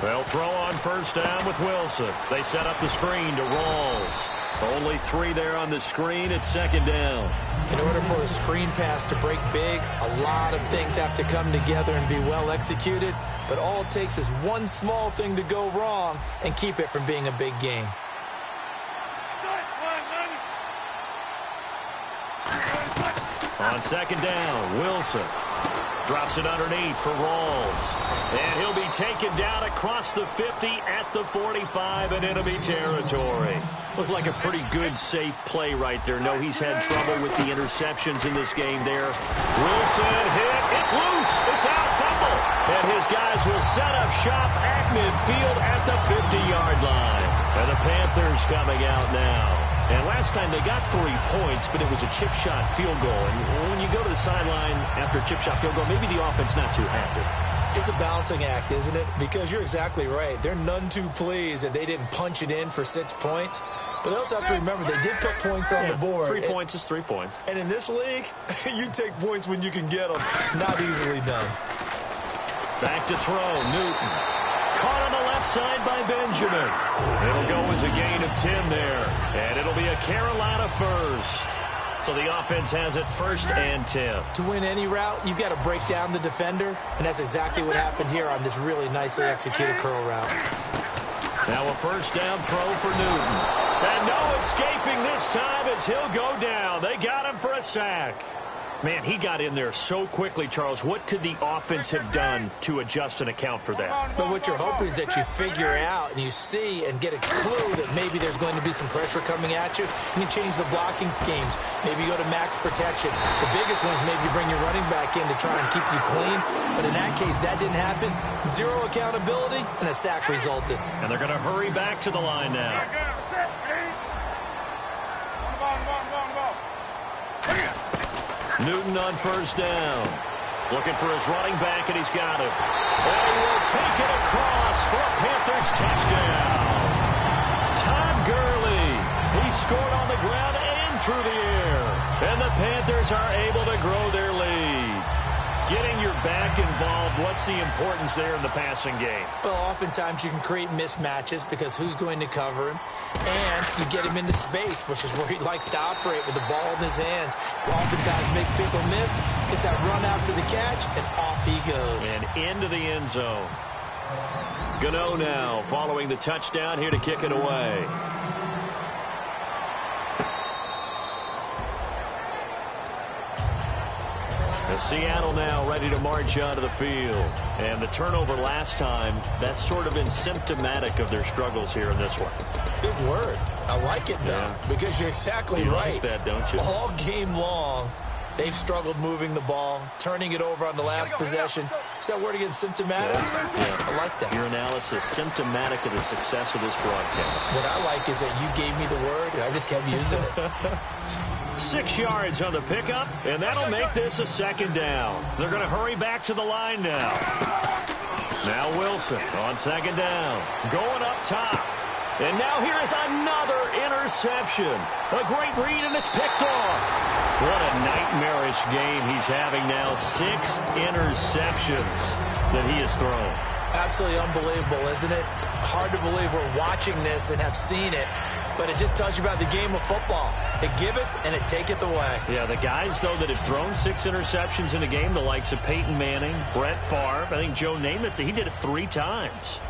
They'll throw on first down with Wilson. They set up the screen to Rawls. Only 3 there on the screen at second down. In order for a screen pass to break big, a lot of things have to come together and be well executed. But all it takes is one small thing to go wrong and keep it from being a big game. On second down, Wilson drops it underneath for Rawls. And he'll be taken down across the 50 at the 45 in enemy territory. Looked like a pretty good, safe play right there. No, he's had trouble with the interceptions in this game there. Wilson hit. It's loose. It's out. Fumble. And his guys will set up shop at midfield at the 50-yard line. And the Panthers coming out now. And last time they got 3 points, but it was a chip shot field goal. And when you go to the sideline after a chip shot field goal, maybe the offense not too happy. It's a balancing act, isn't it? Because you're exactly right. They're none too pleased that they didn't punch it in for 6 points. But they also have to remember they did put points on the board. 3 points is 3 points. And in this league, you take points when you can get them. Not easily done. Back to throw, Newton. Caught on the left side by Benjamin. It'll go as a gain of 10 there. And it'll be a Carolina first. So the offense has it first and 10. To win any route, you've got to break down the defender. And that's exactly what happened here on this really nicely executed curl route. Now a first down throw for Newton. And no escaping this time as he'll go down. They got him for a sack. Man, he got in there so quickly, Charles. What could the offense have done to adjust and account for that? But what you're hoping is that you figure out and you see and get a clue that maybe there's going to be some pressure coming at you, and you change the blocking schemes. Maybe you go to max protection. The biggest one is maybe you bring your running back in to try and keep you clean. But in that case, that didn't happen. 0 accountability, and a sack resulted. And they're going to hurry back to the line now. Newton on first down. Looking for his running back, and he's got him. And he will take it across for a Panthers touchdown. Todd Gurley. He scored on the ground and through the air. And the Panthers are able to grow their lead. Getting your back involved, what's the importance there in the passing game? Well, oftentimes you can create mismatches because who's going to cover him? And you get him into space, which is where he likes to operate with the ball in his hands. Oftentimes makes people miss, gets that run after the catch, and off he goes. And into the end zone. Gano now following the touchdown here to kick it away. Seattle now ready to march onto the field. And the turnover last time, that's sort of been symptomatic of their struggles here in this one. Big word. I like it, though, because you're exactly right. Like that, don't you? All game long, they've struggled moving the ball, turning it over on the last possession. Is that word again, symptomatic? Yeah. I like that. Your analysis, symptomatic of the success of this broadcast. What I like is that you gave me the word, and I just kept using it. 6 yards on the pickup, and that'll make this a second down. They're going to hurry back to the line now. Now Wilson on second down. Going up top. And now here is another interception. A great read, and it's picked off. What a nightmarish game he's having now. 6 interceptions that he has thrown. Absolutely unbelievable, isn't it? Hard to believe we're watching this and have seen it. But it just tells you about the game of football. It giveth and it taketh away. Yeah, the guys, though, that have thrown 6 interceptions in a game, the likes of Peyton Manning, Brett Favre, I think Joe Namath, he did it 3 times.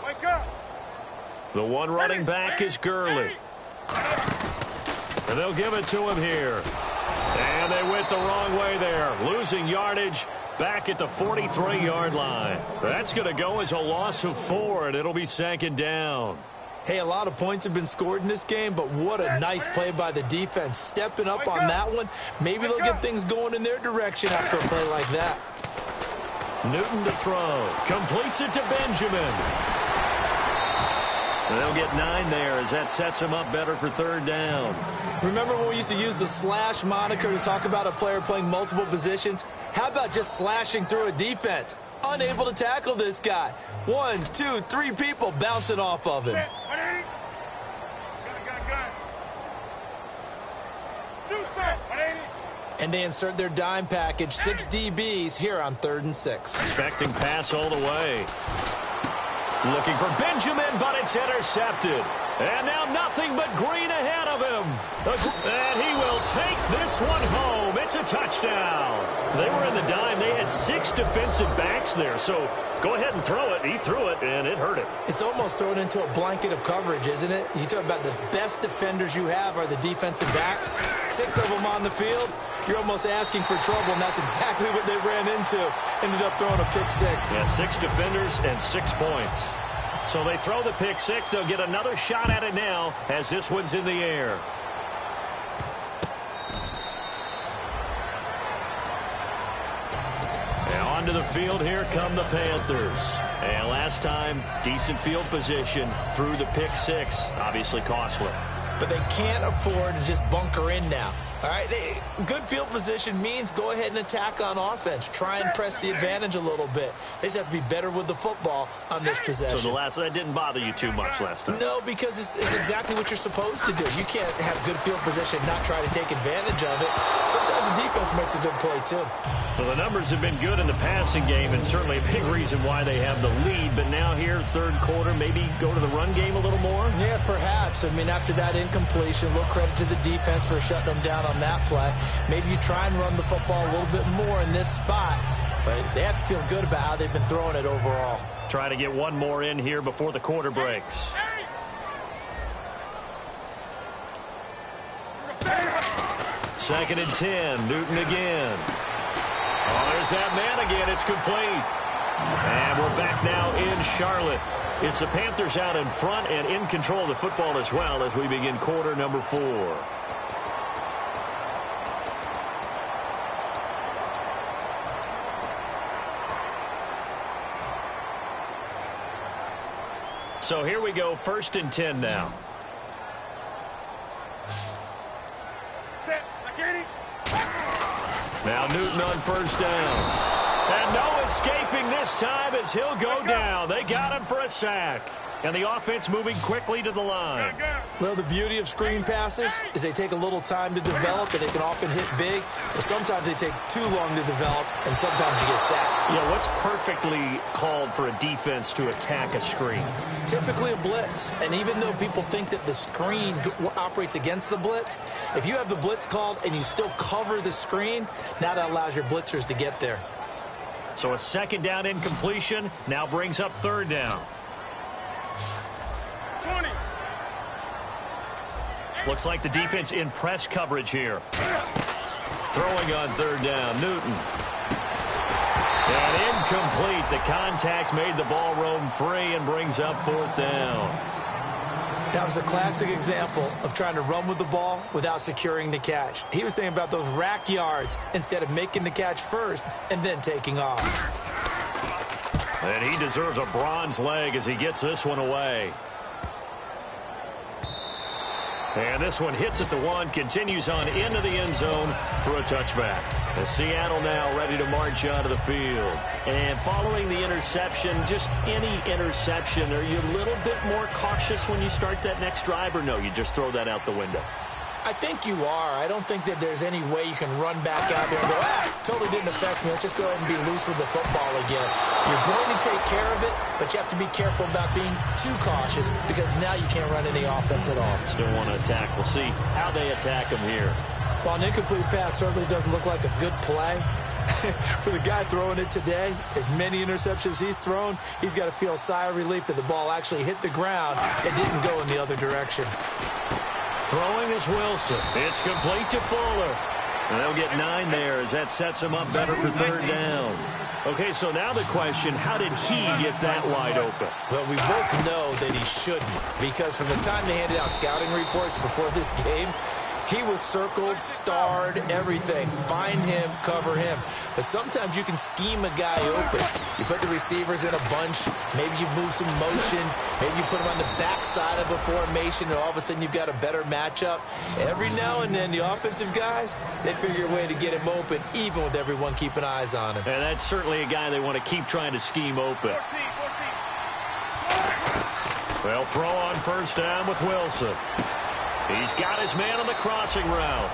Wake up. The one running back is Gurley. And they'll give it to him here. And they went the wrong way there, losing yardage back at the 43-yard line. That's going to go as a loss of 4, and it'll be 2nd down. Hey, a lot of points have been scored in this game, but what a nice play by the defense. Stepping up on that one. Maybe they'll get things going in their direction after a play like that. Newton to throw. Completes it to Benjamin. And they'll get 9 there as that sets him up better for 3rd down. Remember when we used to use the slash moniker to talk about a player playing multiple positions? How about just slashing through a defense? Unable to tackle this guy. 1, 2, 3 people bouncing off of him. And they insert their dime package, 6 DBs here on 3rd and 6. Expecting pass all the way. Looking for Benjamin, but it's intercepted. And now nothing but green ahead of him. And he will take this one home. It's a touchdown. They were in the dime. They had 6 defensive backs there. So go ahead and throw it. He threw it, and it hurt him. It's almost thrown into a blanket of coverage, isn't it? You talk about the best defenders you have are the defensive backs. 6 of them on the field. You're almost asking for trouble, and that's exactly what they ran into. Ended up throwing a pick 6. Yeah, 6 defenders and 6 points. So they throw the pick 6. They'll get another shot at it now as this one's in the air. Now onto the field. Here come the Panthers. And last time, decent field position through the pick 6. Obviously costly. But they can't afford to just bunker in now. All right, good field position means go ahead and attack on offense. Try and press the advantage a little bit. They just have to be better with the football on this possession. So that didn't bother you too much last time? No, because it's exactly what you're supposed to do. You can't have good field position and not try to take advantage of it. Sometimes the defense makes a good play, too. Well, the numbers have been good in the passing game, and certainly a big reason why they have the lead. But now here, 3rd quarter, maybe go to the run game a little more? Yeah, perhaps. I mean, after that incompletion, a little credit to the defense for shutting them down on that play. Maybe you try and run the football a little bit more in this spot, but they have to feel good about how they've been throwing it overall. Try to get one more in here before the quarter breaks. Second and 10. Newton again. Oh, there's that man again. It's complete. And we're back now in Charlotte. It's the Panthers out in front and in control of the football as well as we begin quarter number 4. So here we go, 1st and 10 now. Now Newton on 1st down. And no escaping this time as he'll go down. They got him for a sack. And the offense moving quickly to the line. Well, the beauty of screen passes is they take a little time to develop, and they can often hit big. But sometimes they take too long to develop, and sometimes you get sacked. Yeah, what's perfectly called for a defense to attack a screen? Typically a blitz. And even though people think that the screen operates against the blitz, if you have the blitz called and you still cover the screen, now that allows your blitzers to get there. So a 2nd down incompletion now brings up 3rd down. 20. Looks like the defense in press coverage here. Throwing on 3rd down, Newton. And incomplete. The contact made the ball roam free and brings up 4th down. That was a classic example of trying to run with the ball without securing the catch. He was thinking about those rack yards instead of making the catch first and then taking off. And he deserves a bronze leg as he gets this one away. And this one hits at the 1, continues on into the end zone for a touchback. The Seattle now ready to march onto the field. And following the interception, just any interception, are you a little bit more cautious when you start that next drive, or no, you just throw that out the window? I think you are. I don't think that there's any way you can run back out there and go, totally didn't affect me. Let's just go ahead and be loose with the football again. You're going to take care of it, but you have to be careful about being too cautious because now you can't run any offense at all. Still want to attack. We'll see how they attack them here. While an incomplete pass certainly doesn't look like a good play, for the guy throwing it today, as many interceptions he's thrown, he's got to feel a sigh of relief that the ball actually hit the ground and didn't go in the other direction. Throwing is Wilson. It's complete to Fuller. And they'll get 9 there as that sets him up better for third down. Okay, so now the question, how did he get that wide open? Well, we both know that he shouldn't, because from the time they handed out scouting reports before this game, he was circled, starred, everything. Find him, cover him. But sometimes you can scheme a guy open. You put the receivers in a bunch. Maybe you move some motion. Maybe you put them on the backside of a formation, and all of a sudden you've got a better matchup. Every now and then, the offensive guys, they figure a way to get him open, even with everyone keeping eyes on him. And that's certainly a guy they want to keep trying to scheme open. 14. They'll throw on first down with Wilson. He's got his man on the crossing route.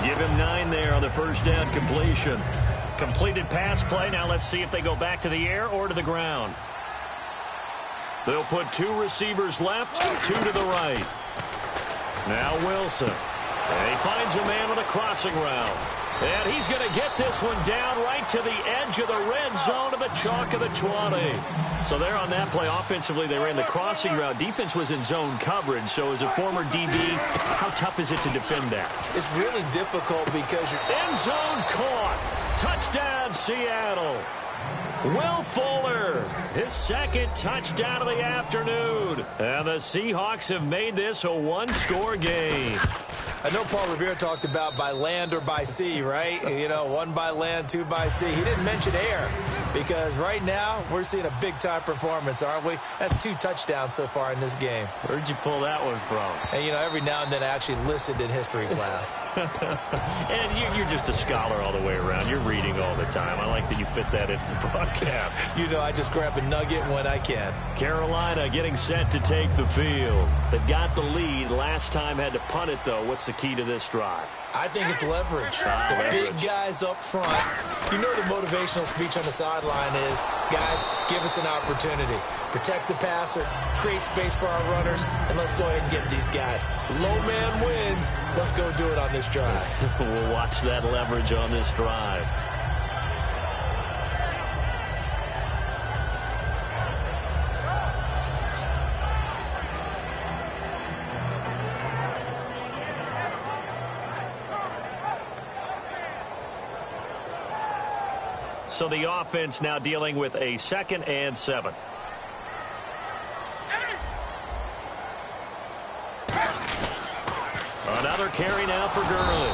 Give him 9 there on the first down completion. Completed pass play. Now let's see if they go back to the air or to the ground. They'll put 2 receivers left, 2 to the right. Now Wilson. And he finds a man on the crossing route. And he's going to get this one down right to the edge of the red zone of the chalk of the 20. So there on that play, offensively, they ran the crossing route. Defense was in zone coverage. So as a former DB, how tough is it to defend that? It's really difficult because you're... End zone caught. Touchdown, Seattle. Will Fuller, his second touchdown of the afternoon. And the Seahawks have made this a one-score game. I know Paul Revere talked about by land or by sea, right? You know, 1 by land, 2 by sea. He didn't mention air because right now we're seeing a big-time performance, aren't we? That's 2 touchdowns so far in this game. Where'd you pull that one from? And, you know, every now and then I actually listened in history class. And you're just a scholar all the way around. You're reading all the time. I like that you fit that into the broadcast. You know, I just grab a nugget when I can. Carolina getting set to take the field. They've got the lead. Last time had to punt it, though. What's the key to this drive? I think it's leverage. The big guys up front. You know the motivational speech on the sideline is, guys, give us an opportunity. Protect the passer, create space for our runners, and let's go ahead and get these guys. Low man wins. Let's go do it on this drive. We'll watch that leverage on this drive. So the offense now dealing with a 2nd and 7. Another carry now for Gurley.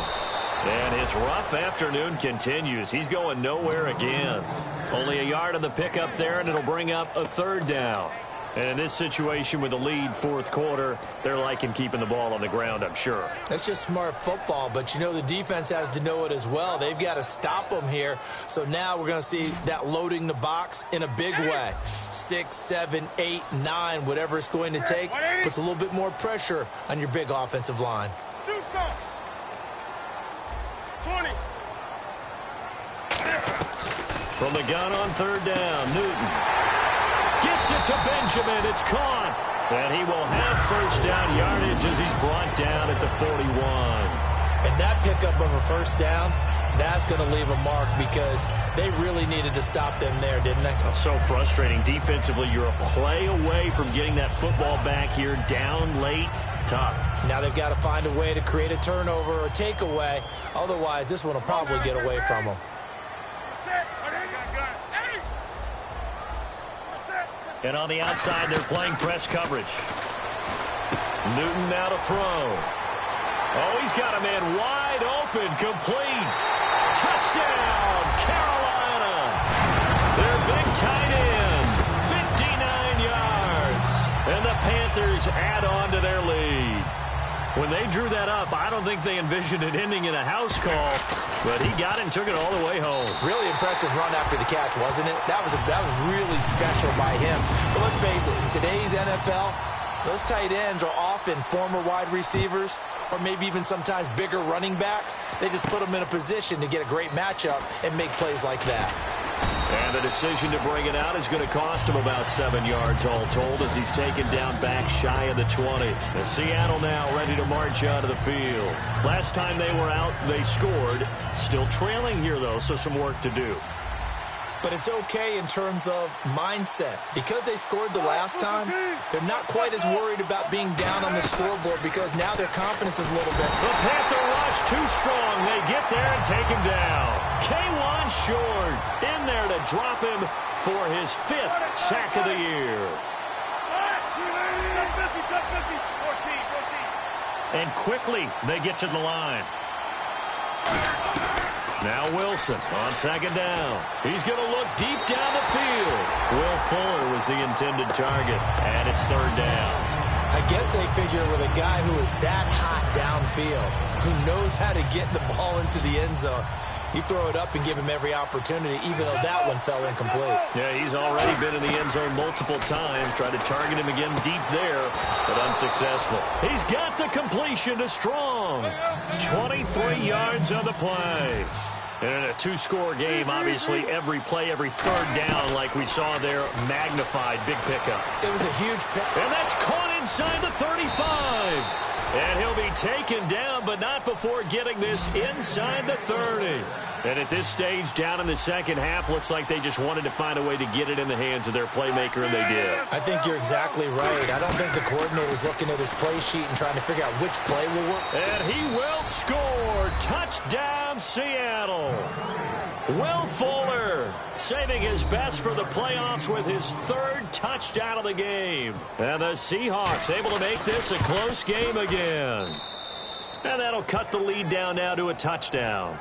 And his rough afternoon continues. He's going nowhere again. Only a yard on the pickup there, and it'll bring up a 3rd down. And in this situation with the lead 4th quarter, they're liking keeping the ball on the ground, I'm sure. That's just smart football, but you know the defense has to know it as well. They've got to stop them here. So now we're going to see that loading the box in a big way. 6, 7, 8, 9, whatever it's going to take, puts a little bit more pressure on your big offensive line. Do something. 20. From the gun on 3rd down, Newton. Gets it to Benjamin. It's caught. And he will have first down yardage as he's brought down at the 41. And that pickup of a first down, that's going to leave a mark because they really needed to stop them there, didn't they? Oh, so frustrating. Defensively, you're a play away from getting that football back here down late. Tough. Now they've got to find a way to create a turnover or takeaway. Otherwise, this one will probably get away from them. And on the outside, they're playing press coverage. Newton now to throw. Oh, he's got a man wide open, complete. Touchdown, Carolina. Their big tight end, 59 yards. And the Panthers add on to their lead. When they drew that up, I don't think they envisioned it ending in a house call, but he got it and took it all the way home. Really impressive run after the catch, wasn't it? That was really special by him. But let's face it, in today's NFL, those tight ends are often former wide receivers or maybe even sometimes bigger running backs. They just put them in a position to get a great matchup and make plays like that. And the decision to bring it out is going to cost him about 7 yards all told as he's taken down back shy of the 20. And Seattle now ready to march out of the field. Last time they were out, they scored. Still trailing here, though, so some work to do. But it's okay in terms of mindset. Because they scored the last time, they're not quite as worried about being down on the scoreboard because now their confidence is a little bit. The Panther rush too strong. They get there and take him down. K1 Short in there to drop him for his 5th sack of the year. And quickly they get to the line. Now Wilson on 2nd down. He's going to look deep down the field. Will Fuller was the intended target, and it's 3rd down. I guess they figure with a guy who is that hot downfield, who knows how to get the ball into the end zone, you throw it up and give him every opportunity, even though that one fell incomplete. Yeah, he's already been in the end zone multiple times, tried to target him again deep there, but unsuccessful. He's got the completion to Strong. 23 yards on the play. And in a 2-score game, obviously, every play, every 3rd down, like we saw there, magnified. Big pickup. It was a huge pick. And that's caught inside the 35. And he'll be taken down, but not before getting this inside the 30. And at this stage, down in the second half, looks like they just wanted to find a way to get it in the hands of their playmaker, and they did. I think you're exactly right. I don't think the coordinator's looking at his play sheet and trying to figure out which play will work. And he will score. Touchdown, Seattle. Will Fuller saving his best for the playoffs with his 3rd touchdown of the game. And the Seahawks able to make this a close game again. And that'll cut the lead down now to a touchdown.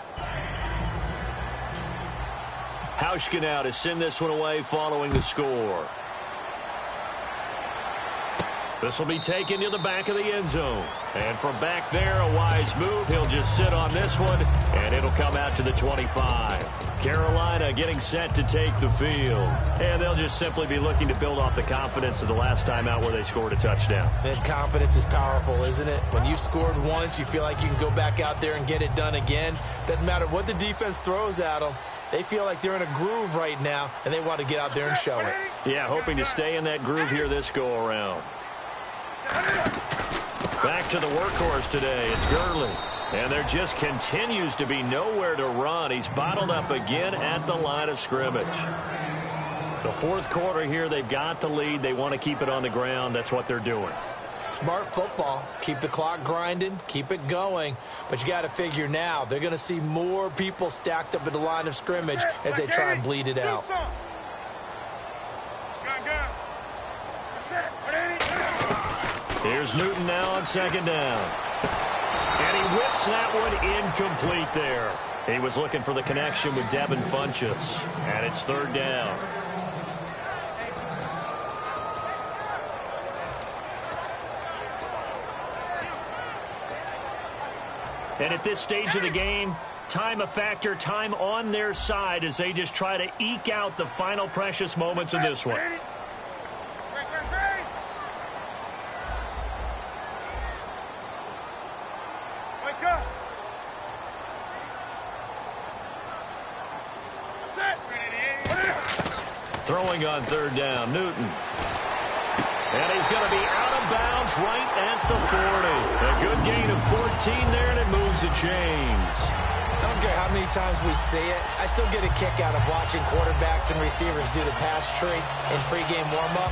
Hauschka now to send this one away following the score. This will be taken to the back of the end zone. And from back there, a wise move. He'll just sit on this one, and it'll come out to the 25. Carolina getting set to take the field. And they'll just simply be looking to build off the confidence of the last time out where they scored a touchdown. And confidence is powerful, isn't it? When you've scored once, you feel like you can go back out there and get it done again. Doesn't matter what the defense throws at them. They feel like they're in a groove right now, and they want to get out there and show it. Yeah, hoping to stay in that groove here this go-around. Back to the workhorse today. It's Gurley. And there just continues to be nowhere to run. He's bottled up again at the line of scrimmage. The 4th quarter here, they've got the lead. They want to keep it on the ground. That's what they're doing. Smart football. Keep the clock grinding. Keep it going. But you got to figure now, they're going to see more people stacked up at the line of scrimmage as they try and bleed it out. Here's Newton now on 2nd down. And he whips that one incomplete there. He was looking for the connection with Devin Funchess. And it's 3rd down. And at this stage of the game, time a factor, time on their side as they just try to eke out the final precious moments in this one. Throwing on 3rd down, Newton. And he's going to be out of bounds right at the 40. A good gain of 14 there, and it moves the chains. I don't care how many times we see it. I still get a kick out of watching quarterbacks and receivers do the pass tree in pregame warm-up.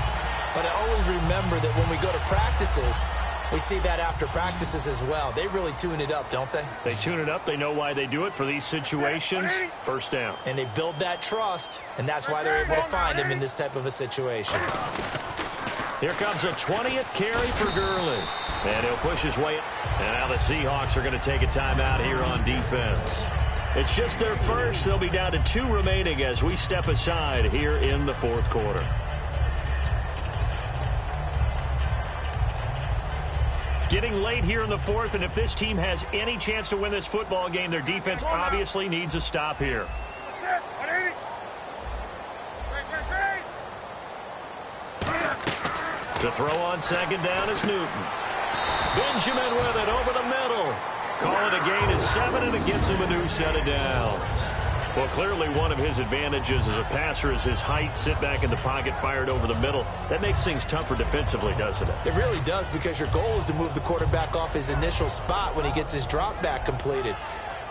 But I always remember that when we go to practices, we see that after practices as well. They really tune it up, don't they? They tune it up. They know why they do it for these situations. 1st down. And they build that trust, and that's why they're able to find him in this type of a situation. Here comes a 20th carry for Gurley. And he'll push his way. And now the Seahawks are going to take a timeout here on defense. It's just their first. They'll be down to 2 remaining as we step aside here in the 4th quarter. Getting late here in the fourth, and if this team has any chance to win this football game, their defense obviously needs a stop here. To throw on second down is Newton. Benjamin with it over the middle. Call it a gain of 7, and it gets him a new set of downs. Well, clearly one of his advantages as a passer is his height. Sit back in the pocket, fired over the middle. That makes things tougher defensively, doesn't it? It really does, because your goal is to move the quarterback off his initial spot when he gets his drop back completed.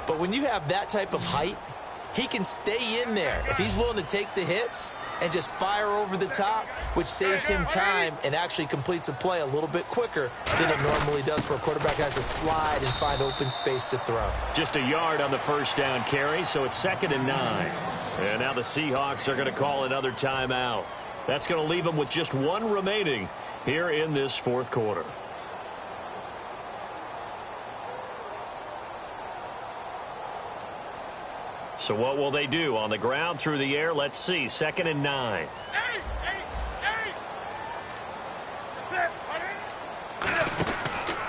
But when you have that type of height, he can stay in there if he's willing to take the hits and just fire over the top, which saves him time and actually completes a play a little bit quicker than it normally does for a quarterback who has to slide and find open space to throw. Just a yard on the first down carry, so it's 2nd and 9. And now the Seahawks are going to call another timeout. That's going to leave them with just 1 remaining here in this fourth quarter. So what will they do? On the ground, through the air? Let's see. 2nd and 9.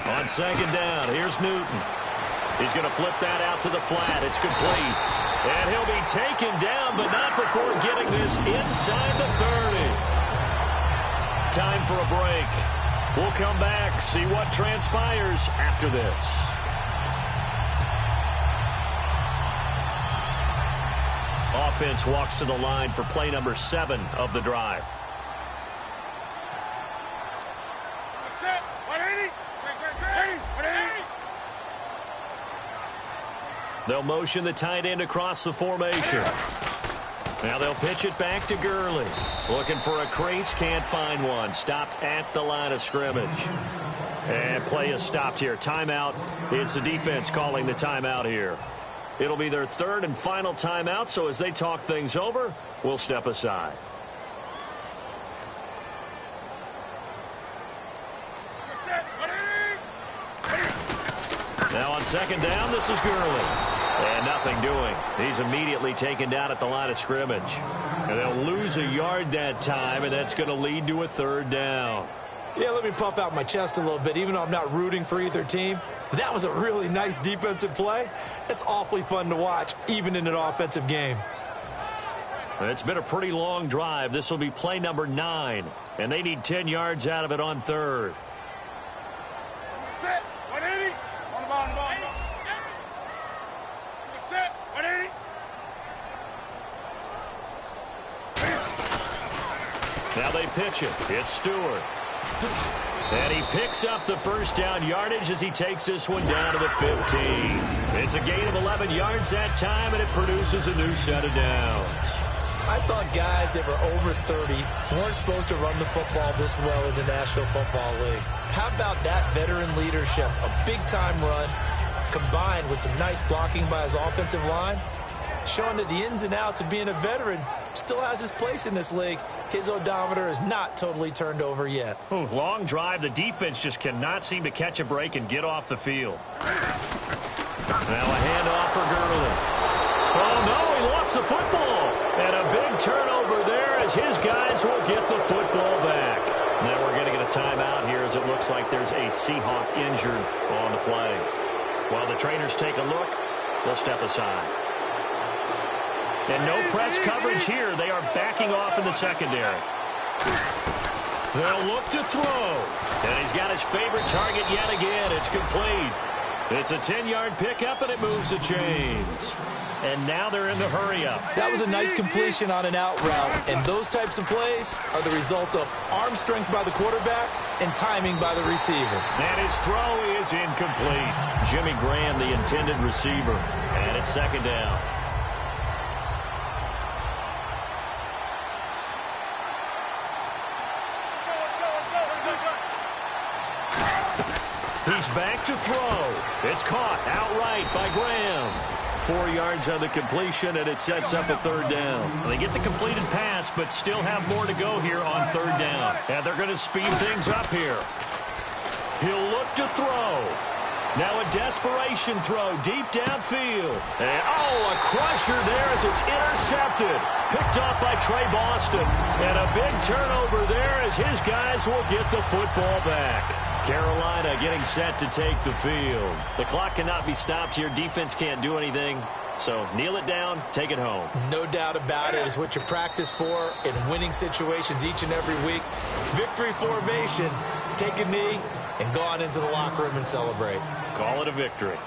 On second down, here's Newton. He's going to flip that out to the flat. It's complete. And he'll be taken down, but not before getting this inside the 30. Time for a break. We'll come back, see what transpires after this. Offense walks to the line for play number 7 of the drive. They'll motion the tight end across the formation. Now they'll pitch it back to Gurley. Looking for a crease, can't find one. Stopped at the line of scrimmage. And play is stopped here. Timeout. It's the defense calling the timeout here. It'll be their 3rd and final timeout, so as they talk things over, we'll step aside. Now on second down, this is Gurley. And nothing doing. He's immediately taken down at the line of scrimmage. And they'll lose a yard that time, and that's going to lead to a 3rd down. Yeah, let me puff out my chest a little bit, even though I'm not rooting for either team. That was a really nice defensive play. It's awfully fun to watch, even in an offensive game. It's been a pretty long drive. This will be play number 9, and they need 10 yards out of it on 3rd. Set, 180. On the ball, on the ball, on the ball. Set, 180. Now they pitch it. It's Stewart. And he picks up the first down yardage as he takes this one down to the 15. It's a gain of 11 yards that time, and it produces a new set of downs. I thought guys that were over 30 weren't supposed to run the football this well in the National Football League. How about that veteran leadership? A big-time run combined with some nice blocking by his offensive line, showing that the ins and outs of being a veteran still has his place in this league. His odometer is not totally turned over yet. Ooh, long drive. The defense just cannot seem to catch a break and get off the field. Now a handoff for Gurley. Oh, no, he lost the football. And a big turnover there as his guys will get the football back. Now we're going to get a timeout here as it looks like there's a Seahawk injured on the play. While the trainers take a look, they'll step aside. And no press coverage here. They are backing off in the secondary. They'll look to throw. And he's got his favorite target yet again. It's complete. It's a 10-yard pickup, and it moves the chains. And now they're in the hurry-up. That was a nice completion on an out route. And those types of plays are the result of arm strength by the quarterback and timing by the receiver. And his throw is incomplete. Jimmy Graham, the intended receiver. And it's 2nd down. He's back to throw. It's caught outright by Graham. 4 yards on the completion, and it sets up a 3rd down. They get the completed pass, but still have more to go here on 3rd down. And they're going to speed things up here. He'll look to throw. Now a desperation throw deep downfield. And, a crusher there as it's intercepted. Picked off by Trey Boston. And a big turnover there as his guys will get the football back. Carolina getting set to take the field. The clock cannot be stopped here. Defense can't do anything. So kneel it down, take it home. No doubt about it. It's what you practice for in winning situations each and every week. Victory formation. Take a knee and go on into the locker room and celebrate. Call it a victory.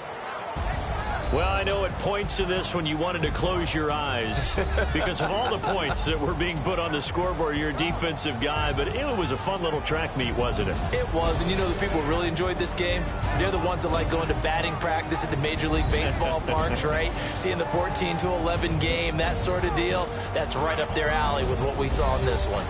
Well, I know at points in this when you wanted to close your eyes because of all the points that were being put on the scoreboard. You're a defensive guy, but it was a fun little track meet, wasn't it? It was, and you know the people who really enjoyed this game? They're the ones that like going to batting practice at the Major League Baseball parks, right? Seeing the 14-11 game, that sort of deal. That's right up their alley with what we saw in this one.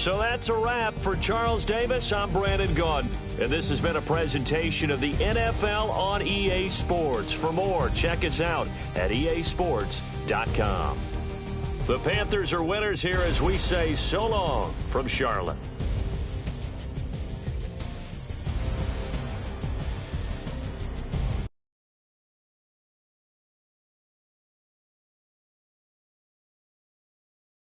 So that's a wrap for Charles Davis. I'm Brandon Gaudin, and this has been a presentation of the NFL on EA Sports. For more, check us out at easports.com. The Panthers are winners here as we say so long from Charlotte.